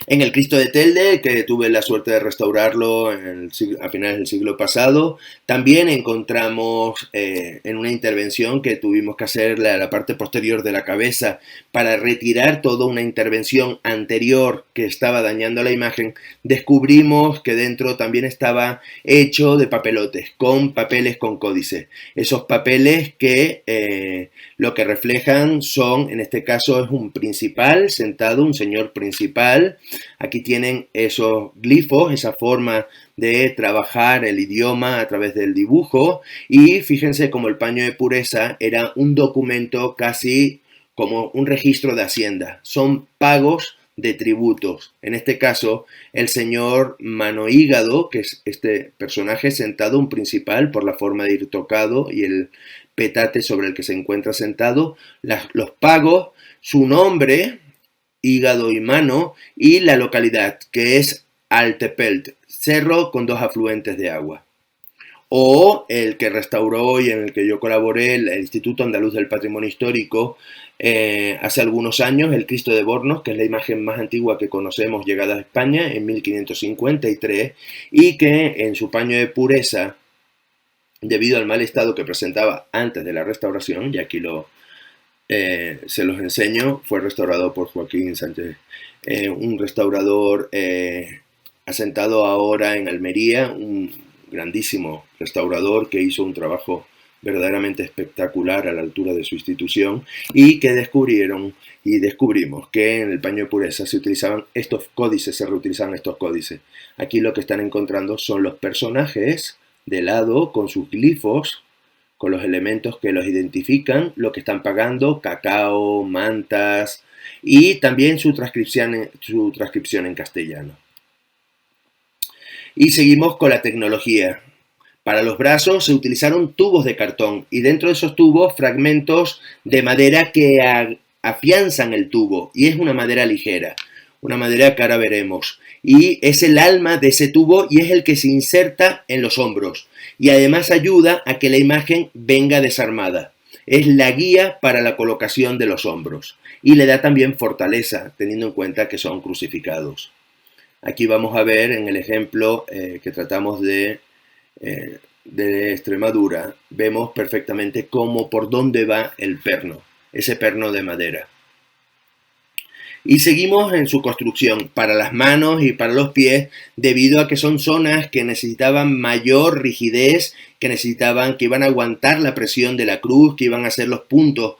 En el Cristo de Telde, que tuve la suerte de restaurarlo a finales del siglo pasado, también encontramos en una intervención que tuvimos que hacer la parte posterior de la cabeza para retirar toda una intervención anterior que estaba dañando la imagen, descubrimos que dentro también estaba hecho de papelotes, con papeles con códice. Esos papeles que lo que reflejan son, en este caso es un principal sentado, un señor principal. Aquí tienen esos glifos, esa forma de trabajar el idioma a través del dibujo, y fíjense como el paño de pureza era un documento casi como un registro de hacienda. Son pagos de tributos. En este caso, el señor Mano Hígado, que es este personaje sentado, un principal, por la forma de ir tocado y el petate sobre el que se encuentra sentado, los pagos, su nombre, Hígado y Mano, y la localidad, que es Altepelt, cerro con 2 afluentes de agua. O el que restauró y en el que yo colaboré, el Instituto Andaluz del Patrimonio Histórico, hace algunos años, el Cristo de Bornos, que es la imagen más antigua que conocemos llegada a España en 1553, y que en su paño de pureza, debido al mal estado que presentaba antes de la restauración, y aquí se los enseño, fue restaurado por Joaquín Sánchez, un restaurador asentado ahora en Almería, un grandísimo restaurador que hizo un trabajo verdaderamente espectacular a la altura de su institución, y que descubrimos que en el paño de pureza se utilizaban estos códices, se reutilizaban estos códices. Aquí lo que están encontrando son los personajes de lado con sus glifos con los elementos que los identifican, lo que están pagando, cacao, mantas y también su transcripción en castellano. Y seguimos con la tecnología. Para los brazos se utilizaron tubos de cartón y dentro de esos tubos fragmentos de madera que afianzan el tubo, y es una madera ligera, una madera que ahora veremos, y es el alma de ese tubo y es el que se inserta en los hombros y además ayuda a que la imagen venga desarmada. Es la guía para la colocación de los hombros y le da también fortaleza, teniendo en cuenta que son crucificados. Aquí vamos a ver en el ejemplo que tratamos de Extremadura, vemos perfectamente por dónde va el perno, ese perno de madera. Y seguimos en su construcción para las manos y para los pies, debido a que son zonas que necesitaban mayor rigidez, que iban a aguantar la presión de la cruz, que iban a ser los puntos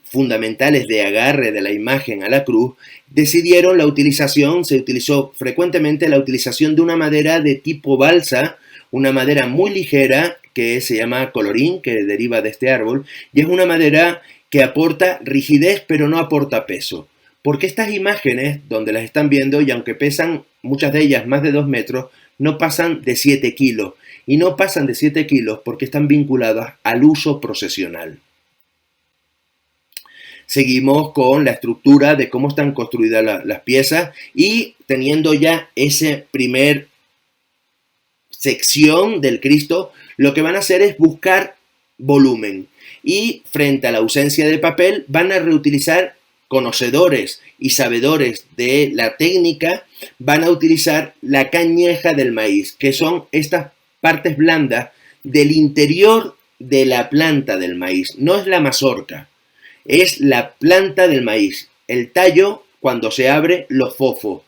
fundamentales de agarre de la imagen a la cruz. Se utilizó frecuentemente la utilización de una madera de tipo balsa, una madera muy ligera que se llama colorín, que deriva de este árbol, y es una madera que aporta rigidez pero no aporta peso. Porque estas imágenes, donde las están viendo, y aunque pesan muchas de ellas más de 2 metros, no pasan de 7 kilos. Y no pasan de 7 kilos porque están vinculadas al uso procesional. Seguimos con la estructura de cómo están construidas las piezas y teniendo ya esa primer sección del Cristo, lo que van a hacer es buscar volumen. Y frente a la ausencia de papel, van a reutilizar, conocedores y sabedores de la técnica, van a utilizar la cañeja del maíz, que son estas partes blandas del interior de la planta del maíz. No es la mazorca, es la planta del maíz. El tallo, cuando se abre, los fofos.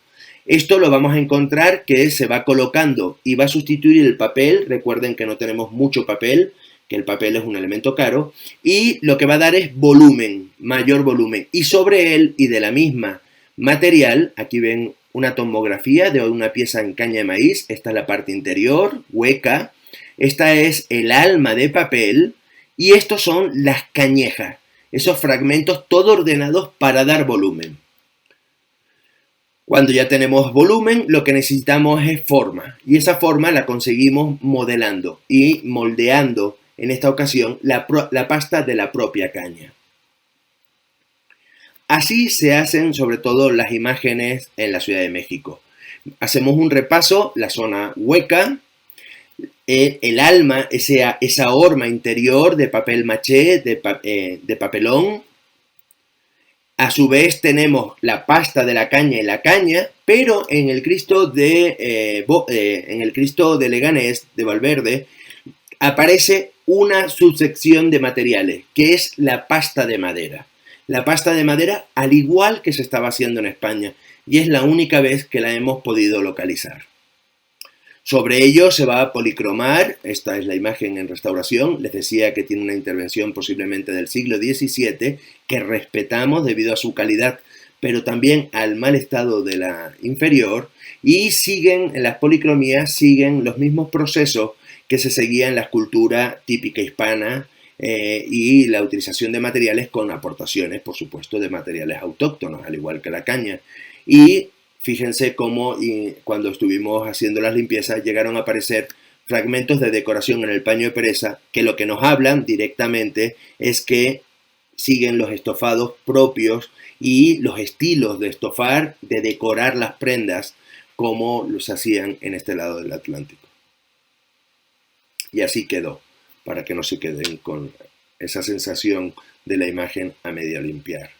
Esto lo vamos a encontrar que se va colocando y va a sustituir el papel. Recuerden que no tenemos mucho papel, que el papel es un elemento caro, y lo que va a dar es volumen, mayor volumen. Y sobre él y de la misma material, aquí ven una tomografía de una pieza en caña de maíz. Esta es la parte interior, hueca. Esta es el alma de papel y estos son las cañejas, esos fragmentos todo ordenados para dar volumen. Cuando ya tenemos volumen, lo que necesitamos es forma, y esa forma la conseguimos modelando y moldeando, en esta ocasión, la pasta de la propia caña. Así se hacen sobre todo las imágenes en la Ciudad de México. Hacemos un repaso, la zona hueca, el alma, esa horma interior de papel maché, de papelón. A su vez tenemos la pasta de la caña y la caña, pero en el Cristo de Leganés, de Valverde, aparece una subsección de materiales, que es la pasta de madera. La pasta de madera, al igual que se estaba haciendo en España, y es la única vez que la hemos podido localizar. Sobre ello se va a policromar. Esta es la imagen en restauración. Les decía que tiene una intervención posiblemente del siglo XVII, que respetamos debido a su calidad, pero también al mal estado de la inferior, y en las policromías siguen los mismos procesos que se seguían en la escultura típica hispana, y la utilización de materiales con aportaciones, por supuesto, de materiales autóctonos, al igual que la caña. Y fíjense cómo cuando estuvimos haciendo las limpiezas llegaron a aparecer fragmentos de decoración en el paño de pereza, que lo que nos hablan directamente es que siguen los estofados propios y los estilos de estofar, de decorar las prendas, como los hacían en este lado del Atlántico. Y así quedó, para que no se queden con esa sensación de la imagen a medio limpiar.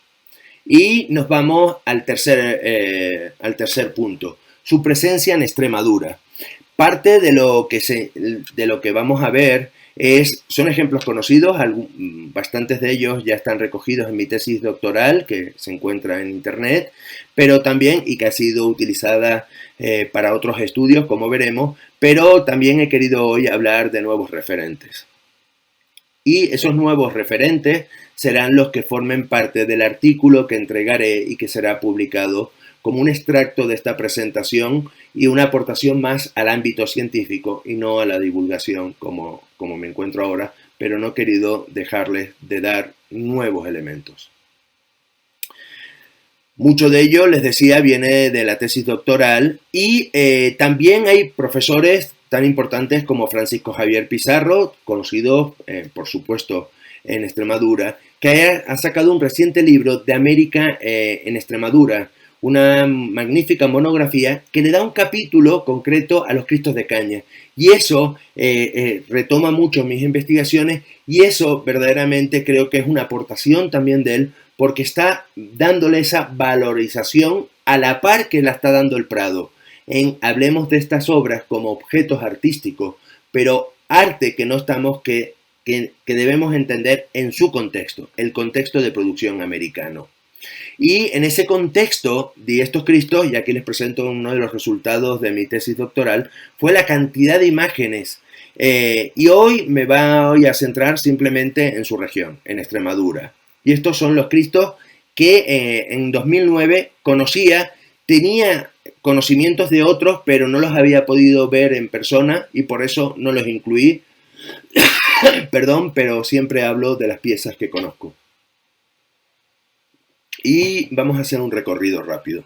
Y nos vamos al tercer punto, su presencia en Extremadura. Parte de lo que vamos a ver son ejemplos conocidos, bastantes de ellos ya están recogidos en mi tesis doctoral, que se encuentra en internet, pero también, y que ha sido utilizada para otros estudios, como veremos, pero también he querido hoy hablar de nuevos referentes. Y esos nuevos referentes serán los que formen parte del artículo que entregaré y que será publicado como un extracto de esta presentación y una aportación más al ámbito científico y no a la divulgación como me encuentro ahora, pero no he querido dejarles de dar nuevos elementos. Mucho de ello, les decía, viene de la tesis doctoral y también hay profesores tan importantes como Francisco Javier Pizarro, conocido, por supuesto, en Extremadura, que ha sacado un reciente libro de América en Extremadura, una magnífica monografía que le da un capítulo concreto a los Cristos de Caña. Y eso retoma mucho mis investigaciones y eso verdaderamente creo que es una aportación también de él, porque está dándole esa valorización a la par que la está dando el Prado. Hablemos de estas obras como objetos artísticos, pero arte que no estamos, que debemos entender en su contexto, el contexto de producción americano. Y en ese contexto de estos Cristos, y aquí les presento uno de los resultados de mi tesis doctoral, fue la cantidad de imágenes. Y hoy me voy a centrar simplemente en su región, en Extremadura. Y estos son los Cristos que en 2009 conocía, tenía conocimientos de otros, pero no los había podido ver en persona y por eso no los incluí. Perdón, pero siempre hablo de las piezas que conozco. Y vamos a hacer un recorrido rápido.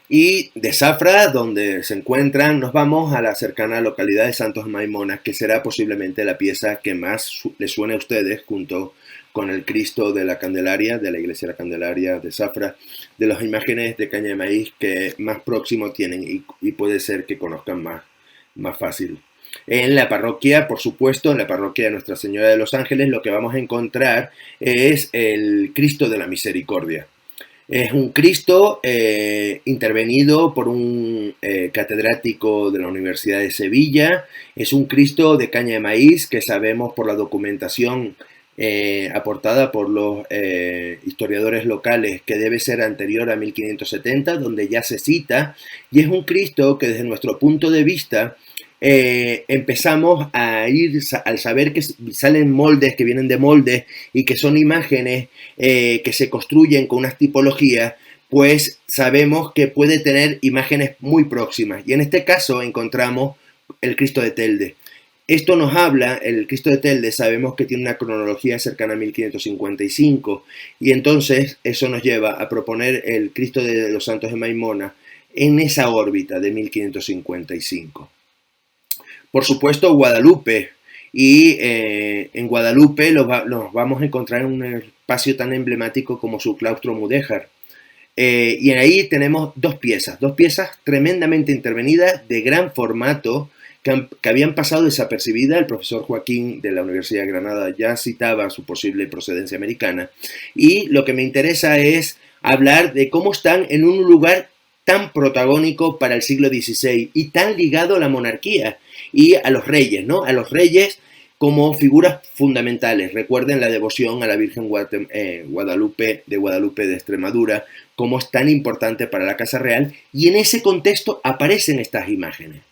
Y de Zafra, donde se encuentran, nos vamos a la cercana localidad de Santos Maimonas, que será posiblemente la pieza que más les suene a ustedes, junto con el Cristo de la Candelaria, de la Iglesia de la Candelaria de Zafra, de las imágenes de caña de maíz que más próximo tienen y puede ser que conozcan más fácil. En la parroquia, por supuesto, en la parroquia de Nuestra Señora de los Ángeles, lo que vamos a encontrar es el Cristo de la Misericordia. Es un Cristo intervenido por un catedrático de la Universidad de Sevilla. Es un Cristo de caña de maíz que sabemos por la documentación aportada por los historiadores locales que debe ser anterior a 1570, donde ya se cita, y es un Cristo que desde nuestro punto de vista empezamos a ir al saber que salen moldes, que vienen de moldes y que son imágenes que se construyen con unas tipologías, pues sabemos que puede tener imágenes muy próximas. Y en este caso encontramos el Cristo de Telde. Esto nos habla, el Cristo de Telde sabemos que tiene una cronología cercana a 1555 y entonces eso nos lleva a proponer el Cristo de los Santos de Maimona en esa órbita de 1555. Por supuesto, Guadalupe. Y en Guadalupe nos vamos a encontrar en un espacio tan emblemático como su claustro mudéjar. Y ahí tenemos dos piezas tremendamente intervenidas, de gran formato, que habían pasado desapercibidas. El profesor Joaquín de la Universidad de Granada ya citaba su posible procedencia americana. Y lo que me interesa es hablar de cómo están en un lugar tan protagónico para el siglo XVI y tan ligado a la monarquía y a los reyes, ¿no? A los reyes como figuras fundamentales. Recuerden la devoción a la Virgen Guadalupe de Extremadura, como es tan importante para la Casa Real, y en ese contexto aparecen estas imágenes.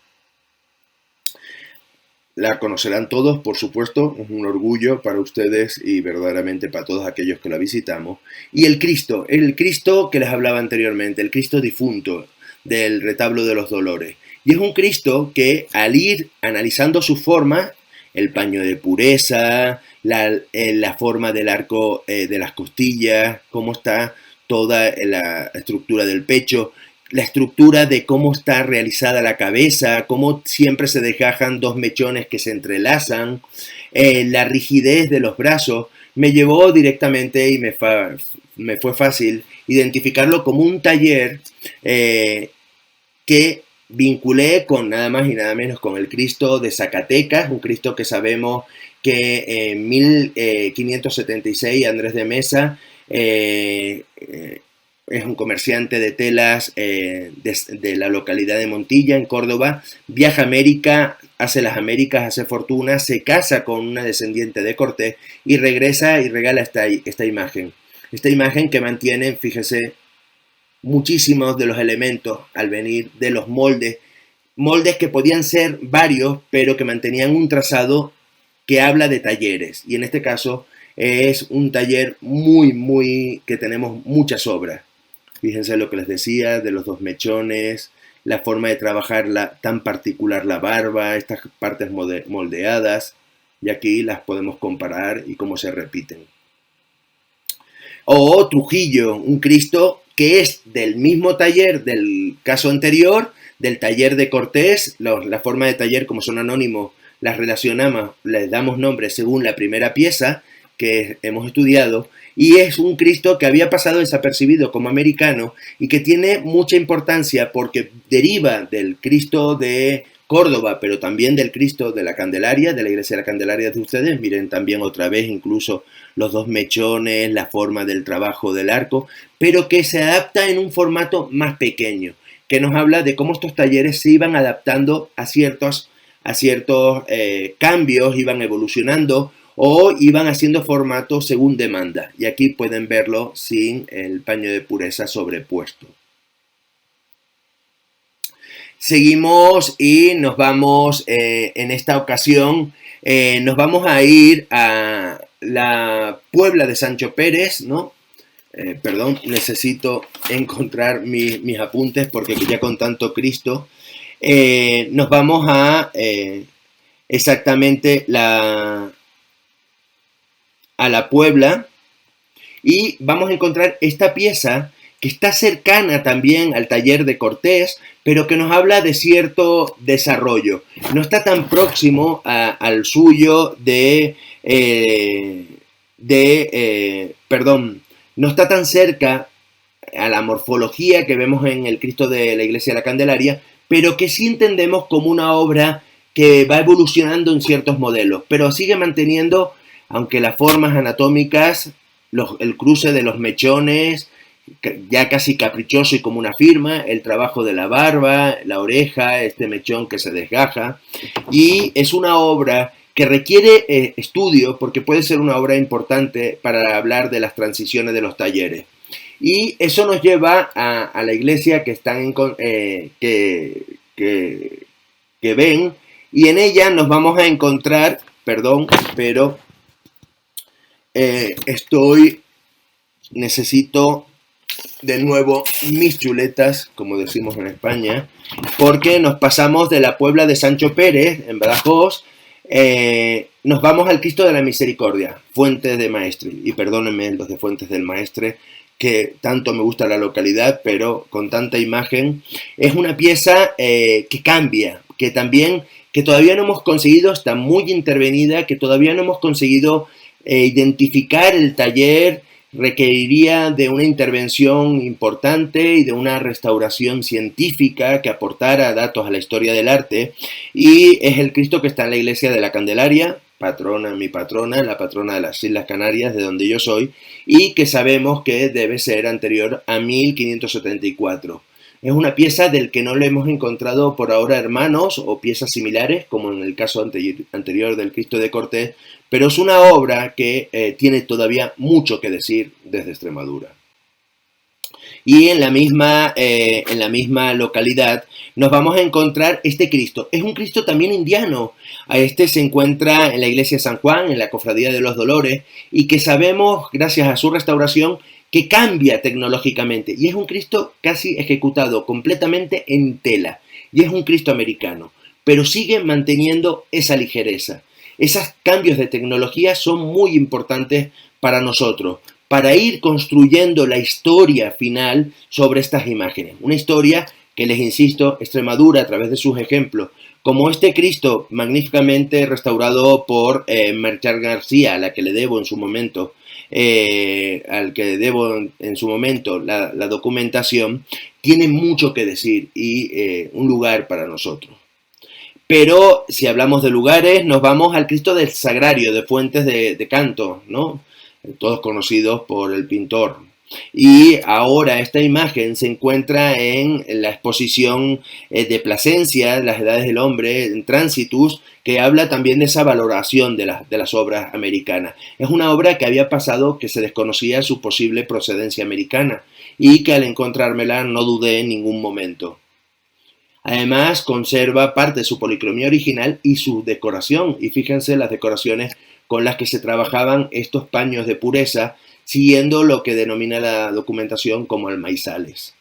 La conocerán todos, por supuesto, es un orgullo para ustedes y verdaderamente para todos aquellos que la visitamos. Y el Cristo que les hablaba anteriormente, el Cristo difunto del retablo de los Dolores. Y es un Cristo que al ir analizando su forma, el paño de pureza, la forma del arco de las costillas, cómo está toda la estructura del pecho, la estructura de cómo está realizada la cabeza, cómo siempre se desgajan dos mechones que se entrelazan, la rigidez de los brazos, me llevó directamente y me fue fácil identificarlo como un taller que vinculé con nada más y nada menos con el Cristo de Zacatecas, un Cristo que sabemos que en 1576 Andrés de Mesa es un comerciante de telas de la localidad de Montilla, en Córdoba, viaja a América, hace las Américas, hace fortuna, se casa con una descendiente de Cortés y regresa y regala esta imagen. Esta imagen que mantiene, fíjese, muchísimos de los elementos al venir de los moldes que podían ser varios, pero que mantenían un trazado que habla de talleres. Y en este caso es un taller que tenemos muchas obras. Fíjense lo que les decía de los dos mechones, la forma de trabajar tan particular la barba, estas partes moldeadas. y aquí las podemos comparar y cómo se repiten. O Trujillo, un Cristo que es del mismo taller del caso anterior, del taller de Cortés. La forma de taller, como son anónimos, las relacionamos, les damos nombre según la primera pieza que hemos estudiado, y es un Cristo que había pasado desapercibido como americano y que tiene mucha importancia porque deriva del Cristo de Córdoba, pero también del Cristo de la Candelaria, de la Iglesia de la Candelaria de ustedes. Miren también otra vez incluso los dos mechones, la forma del trabajo del arco, pero que se adapta en un formato más pequeño, que nos habla de cómo estos talleres se iban adaptando a ciertos cambios, iban evolucionando o iban haciendo formato según demanda. Y aquí pueden verlo sin el paño de pureza sobrepuesto. Seguimos y nos vamos, en esta ocasión, nos vamos a ir a la Puebla de Sancho Pérez, ¿no? Perdón, necesito encontrar mis apuntes porque ya con tanto Cristo. Nos vamos a exactamente a la Puebla y vamos a encontrar esta pieza que está cercana también al taller de Cortés, pero que nos habla de cierto desarrollo. No está tan próximo al suyo no está tan cerca a la morfología que vemos en el Cristo de la Iglesia de la Candelaria, pero que sí entendemos como una obra que va evolucionando en ciertos modelos, pero sigue manteniendo, aunque las formas anatómicas, el cruce de los mechones, ya casi caprichoso y como una firma, el trabajo de la barba, la oreja, este mechón que se desgaja, y es una obra que requiere estudio porque puede ser una obra importante para hablar de las transiciones de los talleres. Y eso nos lleva a la iglesia que están que ven, y en ella nos vamos a encontrar, perdón, pero necesito de nuevo mis chuletas, como decimos en España, porque nos pasamos de la Puebla de Sancho Pérez, en Badajoz, nos vamos al Cristo de la Misericordia, Fuentes de Maestre, y perdónenme los de Fuentes del Maestre, que tanto me gusta la localidad, pero con tanta imagen, es una pieza que cambia, que todavía no hemos conseguido, está muy intervenida, que todavía no hemos conseguido identificar el taller, requeriría de una intervención importante y de una restauración científica que aportara datos a la historia del arte, y es el Cristo que está en la iglesia de la Candelaria, mi patrona, la patrona de las Islas Canarias, de donde yo soy, y que sabemos que debe ser anterior a 1574. Es una pieza del que no le hemos encontrado por ahora hermanos o piezas similares, como en el caso anterior del Cristo de Cortés, pero es una obra que tiene todavía mucho que decir desde Extremadura. Y en la misma localidad nos vamos a encontrar este Cristo. Es un Cristo también indiano. Este se encuentra en la iglesia de San Juan, en la Cofradía de los Dolores, y que sabemos, gracias a su restauración, que cambia tecnológicamente. Y es un Cristo casi ejecutado completamente en tela. Y es un Cristo americano. Pero sigue manteniendo esa ligereza. Esos cambios de tecnología son muy importantes para nosotros, para ir construyendo la historia final sobre estas imágenes. Una historia que, les insisto, Extremadura, a través de sus ejemplos, como este Cristo magníficamente restaurado por Merchar García, a la que le debo en su momento, la documentación, tiene mucho que decir y un lugar para nosotros. Pero si hablamos de lugares, nos vamos al Cristo del Sagrario, de Fuentes de Canto, ¿no? Todos conocidos por el pintor. Y ahora esta imagen se encuentra en la exposición de Plasencia, Las Edades del Hombre, en Tránsitus, que habla también de esa valoración de las obras americanas. Es una obra que había pasado, que se desconocía su posible procedencia americana, y que al encontrármela no dudé en ningún momento. Además, conserva parte de su policromía original y su decoración. Y fíjense las decoraciones con las que se trabajaban estos paños de pureza, siguiendo lo que denomina la documentación como almaizales.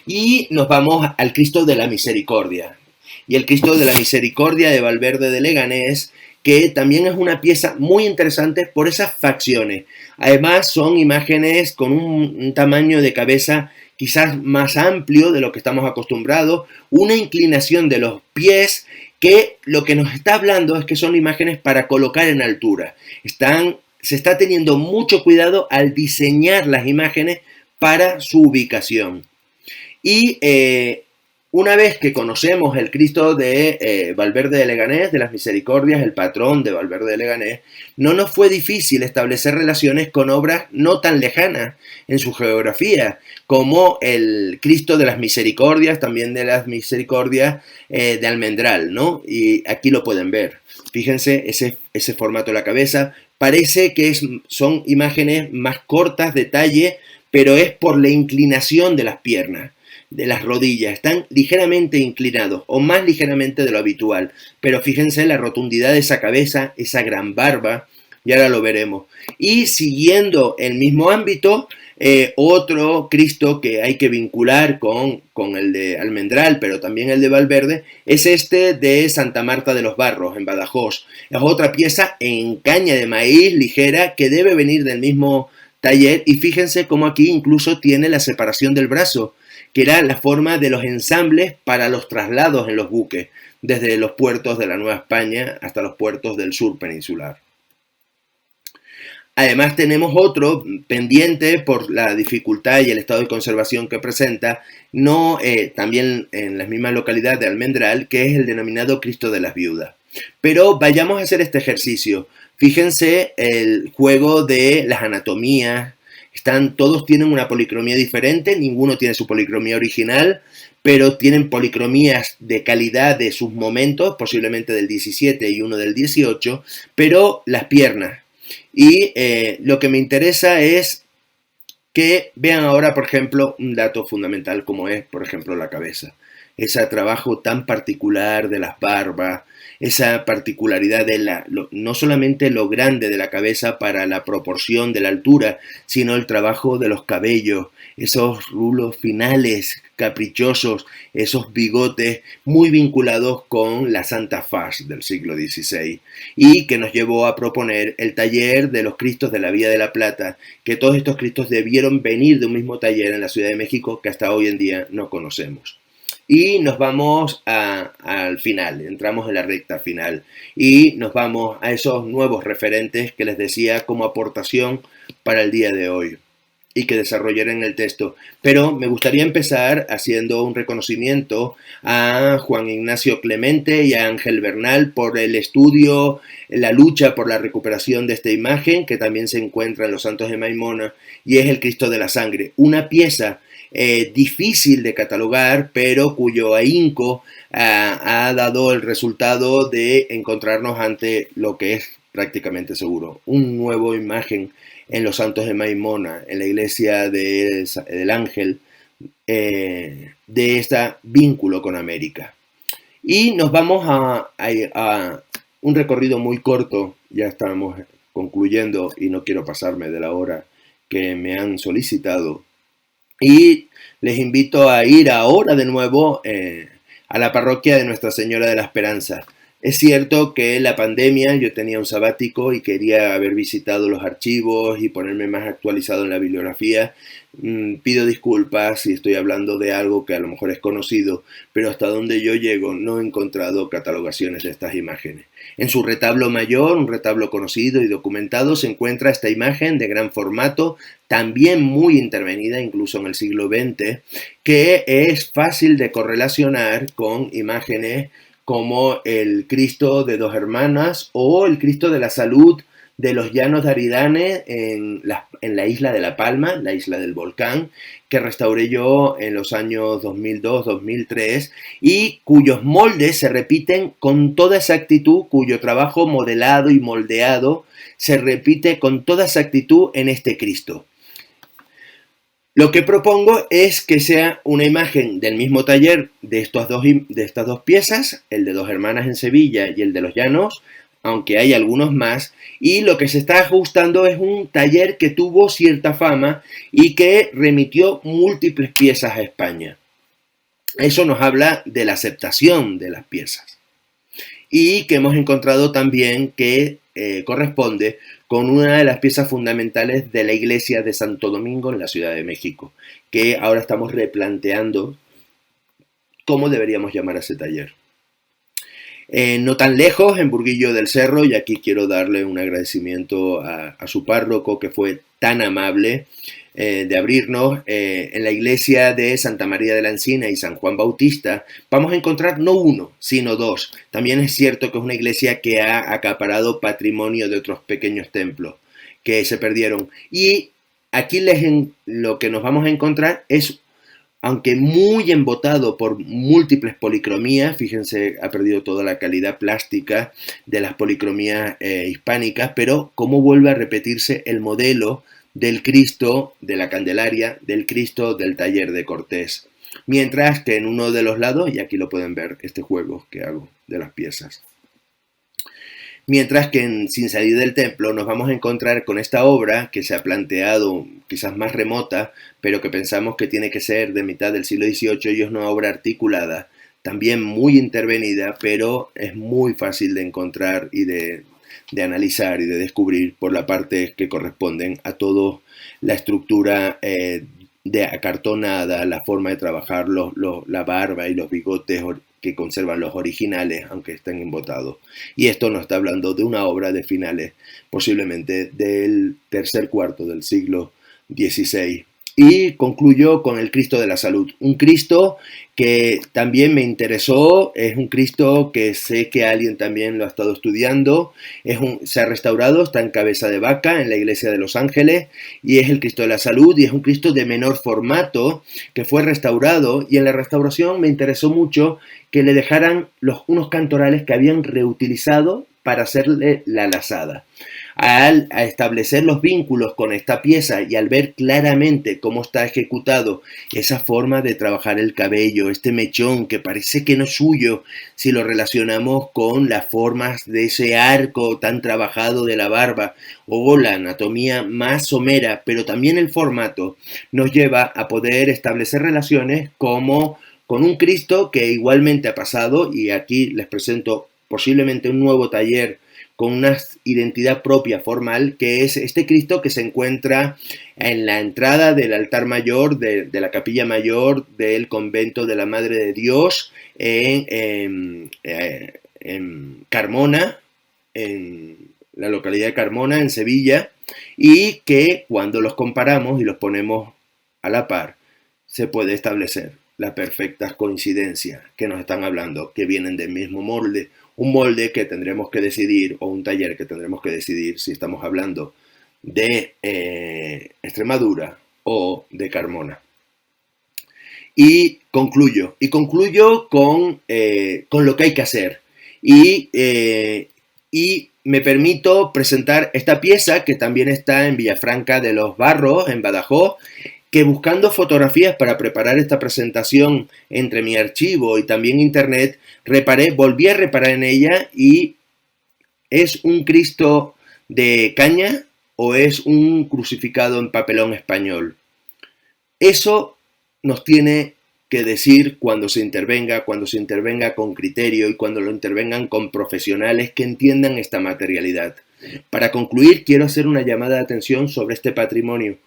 Y nos vamos al Cristo de la Misericordia. Y el Cristo de la Misericordia de Valverde de Leganés, que también es una pieza muy interesante por esas facciones. Además, son imágenes con un tamaño de cabeza quizás más amplio de lo que estamos acostumbrados, una inclinación de los pies que lo que nos está hablando es que son imágenes para colocar en altura. Se está teniendo mucho cuidado al diseñar las imágenes para su ubicación. Y una vez que conocemos el Cristo de Valverde de Leganés, de las Misericordias, el patrón de Valverde de Leganés, no nos fue difícil establecer relaciones con obras no tan lejanas en su geografía, como el Cristo de las Misericordias, también de las Misericordias de Almendral, ¿no? Y aquí lo pueden ver. Fíjense ese formato de la cabeza. Parece que son imágenes más cortas de talle, pero es por la inclinación de las piernas, de las rodillas. Están ligeramente inclinados, o más ligeramente de lo habitual. Pero fíjense la rotundidad de esa cabeza, esa gran barba, y ahora lo veremos. Y siguiendo el mismo ámbito, otro Cristo que hay que vincular con el de Almendral, pero también el de Valverde, es este de Santa Marta de los Barros, en Badajoz. Es otra pieza en caña de maíz ligera que debe venir del mismo taller, y fíjense cómo aquí incluso tiene la separación del brazo, que era la forma de los ensambles para los traslados en los buques, desde los puertos de la Nueva España hasta los puertos del sur peninsular. Además tenemos otro pendiente por la dificultad y el estado de conservación que presenta, también en la misma localidad de Almendral, que es el denominado Cristo de las Viudas. Pero vayamos a hacer este ejercicio. Fíjense el juego de las anatomías. Todos tienen una policromía diferente, ninguno tiene su policromía original, pero tienen policromías de calidad de sus momentos, posiblemente del 17 y uno del 18, pero las piernas. Y lo que me interesa es que vean ahora, por ejemplo, un dato fundamental como es, por ejemplo, la cabeza. Ese trabajo tan particular de las barbas, esa particularidad de no solamente lo grande de la cabeza para la proporción de la altura, sino el trabajo de los cabellos, esos rulos finales caprichosos, esos bigotes muy vinculados con la Santa Faz del siglo XVI, y que nos llevó a proponer el taller de los Cristos de la Vía de la Plata, que todos estos Cristos debieron venir de un mismo taller en la Ciudad de México que hasta hoy en día no conocemos. Y nos vamos al final, entramos en la recta final y nos vamos a esos nuevos referentes que les decía como aportación para el día de hoy y que desarrollaré en el texto. Pero me gustaría empezar haciendo un reconocimiento a Juan Ignacio Clemente y a Ángel Bernal por el estudio, la lucha por la recuperación de esta imagen que también se encuentra en los Santos de Maimona, y es el Cristo de la Sangre, una pieza difícil de catalogar, pero cuyo ahínco ha dado el resultado de encontrarnos ante lo que es prácticamente seguro, un nuevo imagen en los Santos de Maimona, en la iglesia del Ángel, de este vínculo con América. Y nos vamos a un recorrido muy corto, ya estamos concluyendo y no quiero pasarme de la hora que me han solicitado. Y les invito a ir ahora de nuevo a la parroquia de Nuestra Señora de la Esperanza. Es cierto que la pandemia, yo tenía un sabático y quería haber visitado los archivos y ponerme más actualizado en la bibliografía. Pido disculpas si estoy hablando de algo que a lo mejor es conocido, pero hasta donde yo llego no he encontrado catalogaciones de estas imágenes. En su retablo mayor, un retablo conocido y documentado, se encuentra esta imagen de gran formato, también muy intervenida incluso en el siglo XX, que es fácil de correlacionar con imágenes como el Cristo de Dos Hermanas o el Cristo de la Salud de los Llanos de Aridane en la isla de La Palma, la isla del volcán, que restauré yo en los años 2002-2003 y cuyos moldes se repiten con toda exactitud, cuyo trabajo modelado y moldeado se repite con toda exactitud en este Cristo. Lo que propongo es que sea una imagen del mismo taller de estas dos piezas, el de Dos Hermanas en Sevilla y el de los Llanos, aunque hay algunos más, y lo que se está ajustando es un taller que tuvo cierta fama y que remitió múltiples piezas a España. Eso nos habla de la aceptación de las piezas. y que hemos encontrado también que corresponde con una de las piezas fundamentales de la iglesia de Santo Domingo en la Ciudad de México, que ahora estamos replanteando cómo deberíamos llamar a ese taller. No tan lejos, en Burguillo del Cerro, y aquí quiero darle un agradecimiento a su párroco que fue tan amable de abrirnos, en la iglesia de Santa María de la Encina y San Juan Bautista, vamos a encontrar no uno, sino dos. También es cierto que es una iglesia que ha acaparado patrimonio de otros pequeños templos que se perdieron. Y aquí lo que nos vamos a encontrar es, aunque muy embotado por múltiples policromías, fíjense, ha perdido toda la calidad plástica de las policromías hispánicas, pero cómo vuelve a repetirse el modelo del Cristo de la Candelaria, del Cristo del taller de Cortés. Mientras que en uno de los lados, y aquí lo pueden ver, este juego que hago de las piezas. Mientras que Sin salir del templo nos vamos a encontrar con esta obra que se ha planteado quizás más remota, pero que pensamos que tiene que ser de mitad del siglo XVIII y es una obra articulada, también muy intervenida, pero es muy fácil de encontrar y de analizar y de descubrir por la parte que corresponden a toda la estructura de acartonada, la forma de trabajar, la barba y los bigotes que conservan los originales, aunque estén embotados. Y esto nos está hablando de una obra de finales, posiblemente del tercer cuarto del siglo XVI. Y concluyo con el Cristo de la Salud, un Cristo que también me interesó, es un Cristo que sé que alguien también lo ha estado estudiando, se ha restaurado, está en Cabeza de Vaca, en la iglesia de Los Ángeles, y es el Cristo de la Salud, y es un Cristo de menor formato que fue restaurado, y en la restauración me interesó mucho que le dejaran unos cantorales que habían reutilizado para hacerle la lazada. Al establecer los vínculos con esta pieza y al ver claramente cómo está ejecutado esa forma de trabajar el cabello, este mechón que parece que no es suyo si lo relacionamos con las formas de ese arco tan trabajado de la barba o la anatomía más somera, pero también el formato nos lleva a poder establecer relaciones como con un Cristo que igualmente ha pasado, y aquí les presento posiblemente un nuevo taller con una identidad propia formal, que es este Cristo que se encuentra en la entrada del altar mayor, de la capilla mayor del convento de la Madre de Dios en Carmona, en la localidad de Carmona, en Sevilla, y que cuando los comparamos y los ponemos a la par, se puede establecer las perfectas coincidencias que nos están hablando, que vienen del mismo molde, un molde que tendremos que decidir, o un taller que tendremos que decidir si estamos hablando de Extremadura o de Carmona. Y concluyo con lo que hay que hacer. Y me permito presentar esta pieza que también está en Villafranca de los Barros, en Badajoz, que buscando fotografías para preparar esta presentación entre mi archivo y también internet, volví a reparar en ella, y ¿es un Cristo de caña o es un crucificado en papelón español? Eso nos tiene que decir cuando se intervenga con criterio y cuando lo intervengan con profesionales que entiendan esta materialidad. Para concluir, quiero hacer una llamada de atención sobre este patrimonio.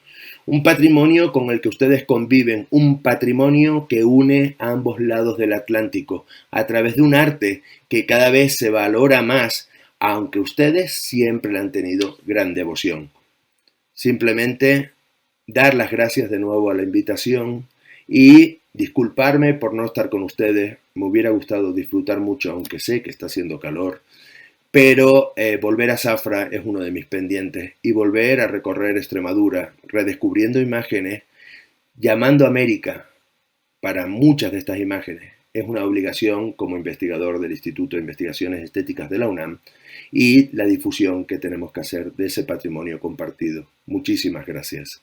Un patrimonio con el que ustedes conviven, un patrimonio que une a ambos lados del Atlántico, a través de un arte que cada vez se valora más, aunque ustedes siempre le han tenido gran devoción. Simplemente dar las gracias de nuevo a la invitación y disculparme por no estar con ustedes. Me hubiera gustado disfrutar mucho, aunque sé que está haciendo calor. Pero volver a Zafra es uno de mis pendientes, y volver a recorrer Extremadura, redescubriendo imágenes, llamando a América para muchas de estas imágenes, es una obligación como investigador del Instituto de Investigaciones Estéticas de la UNAM, y la difusión que tenemos que hacer de ese patrimonio compartido. Muchísimas gracias.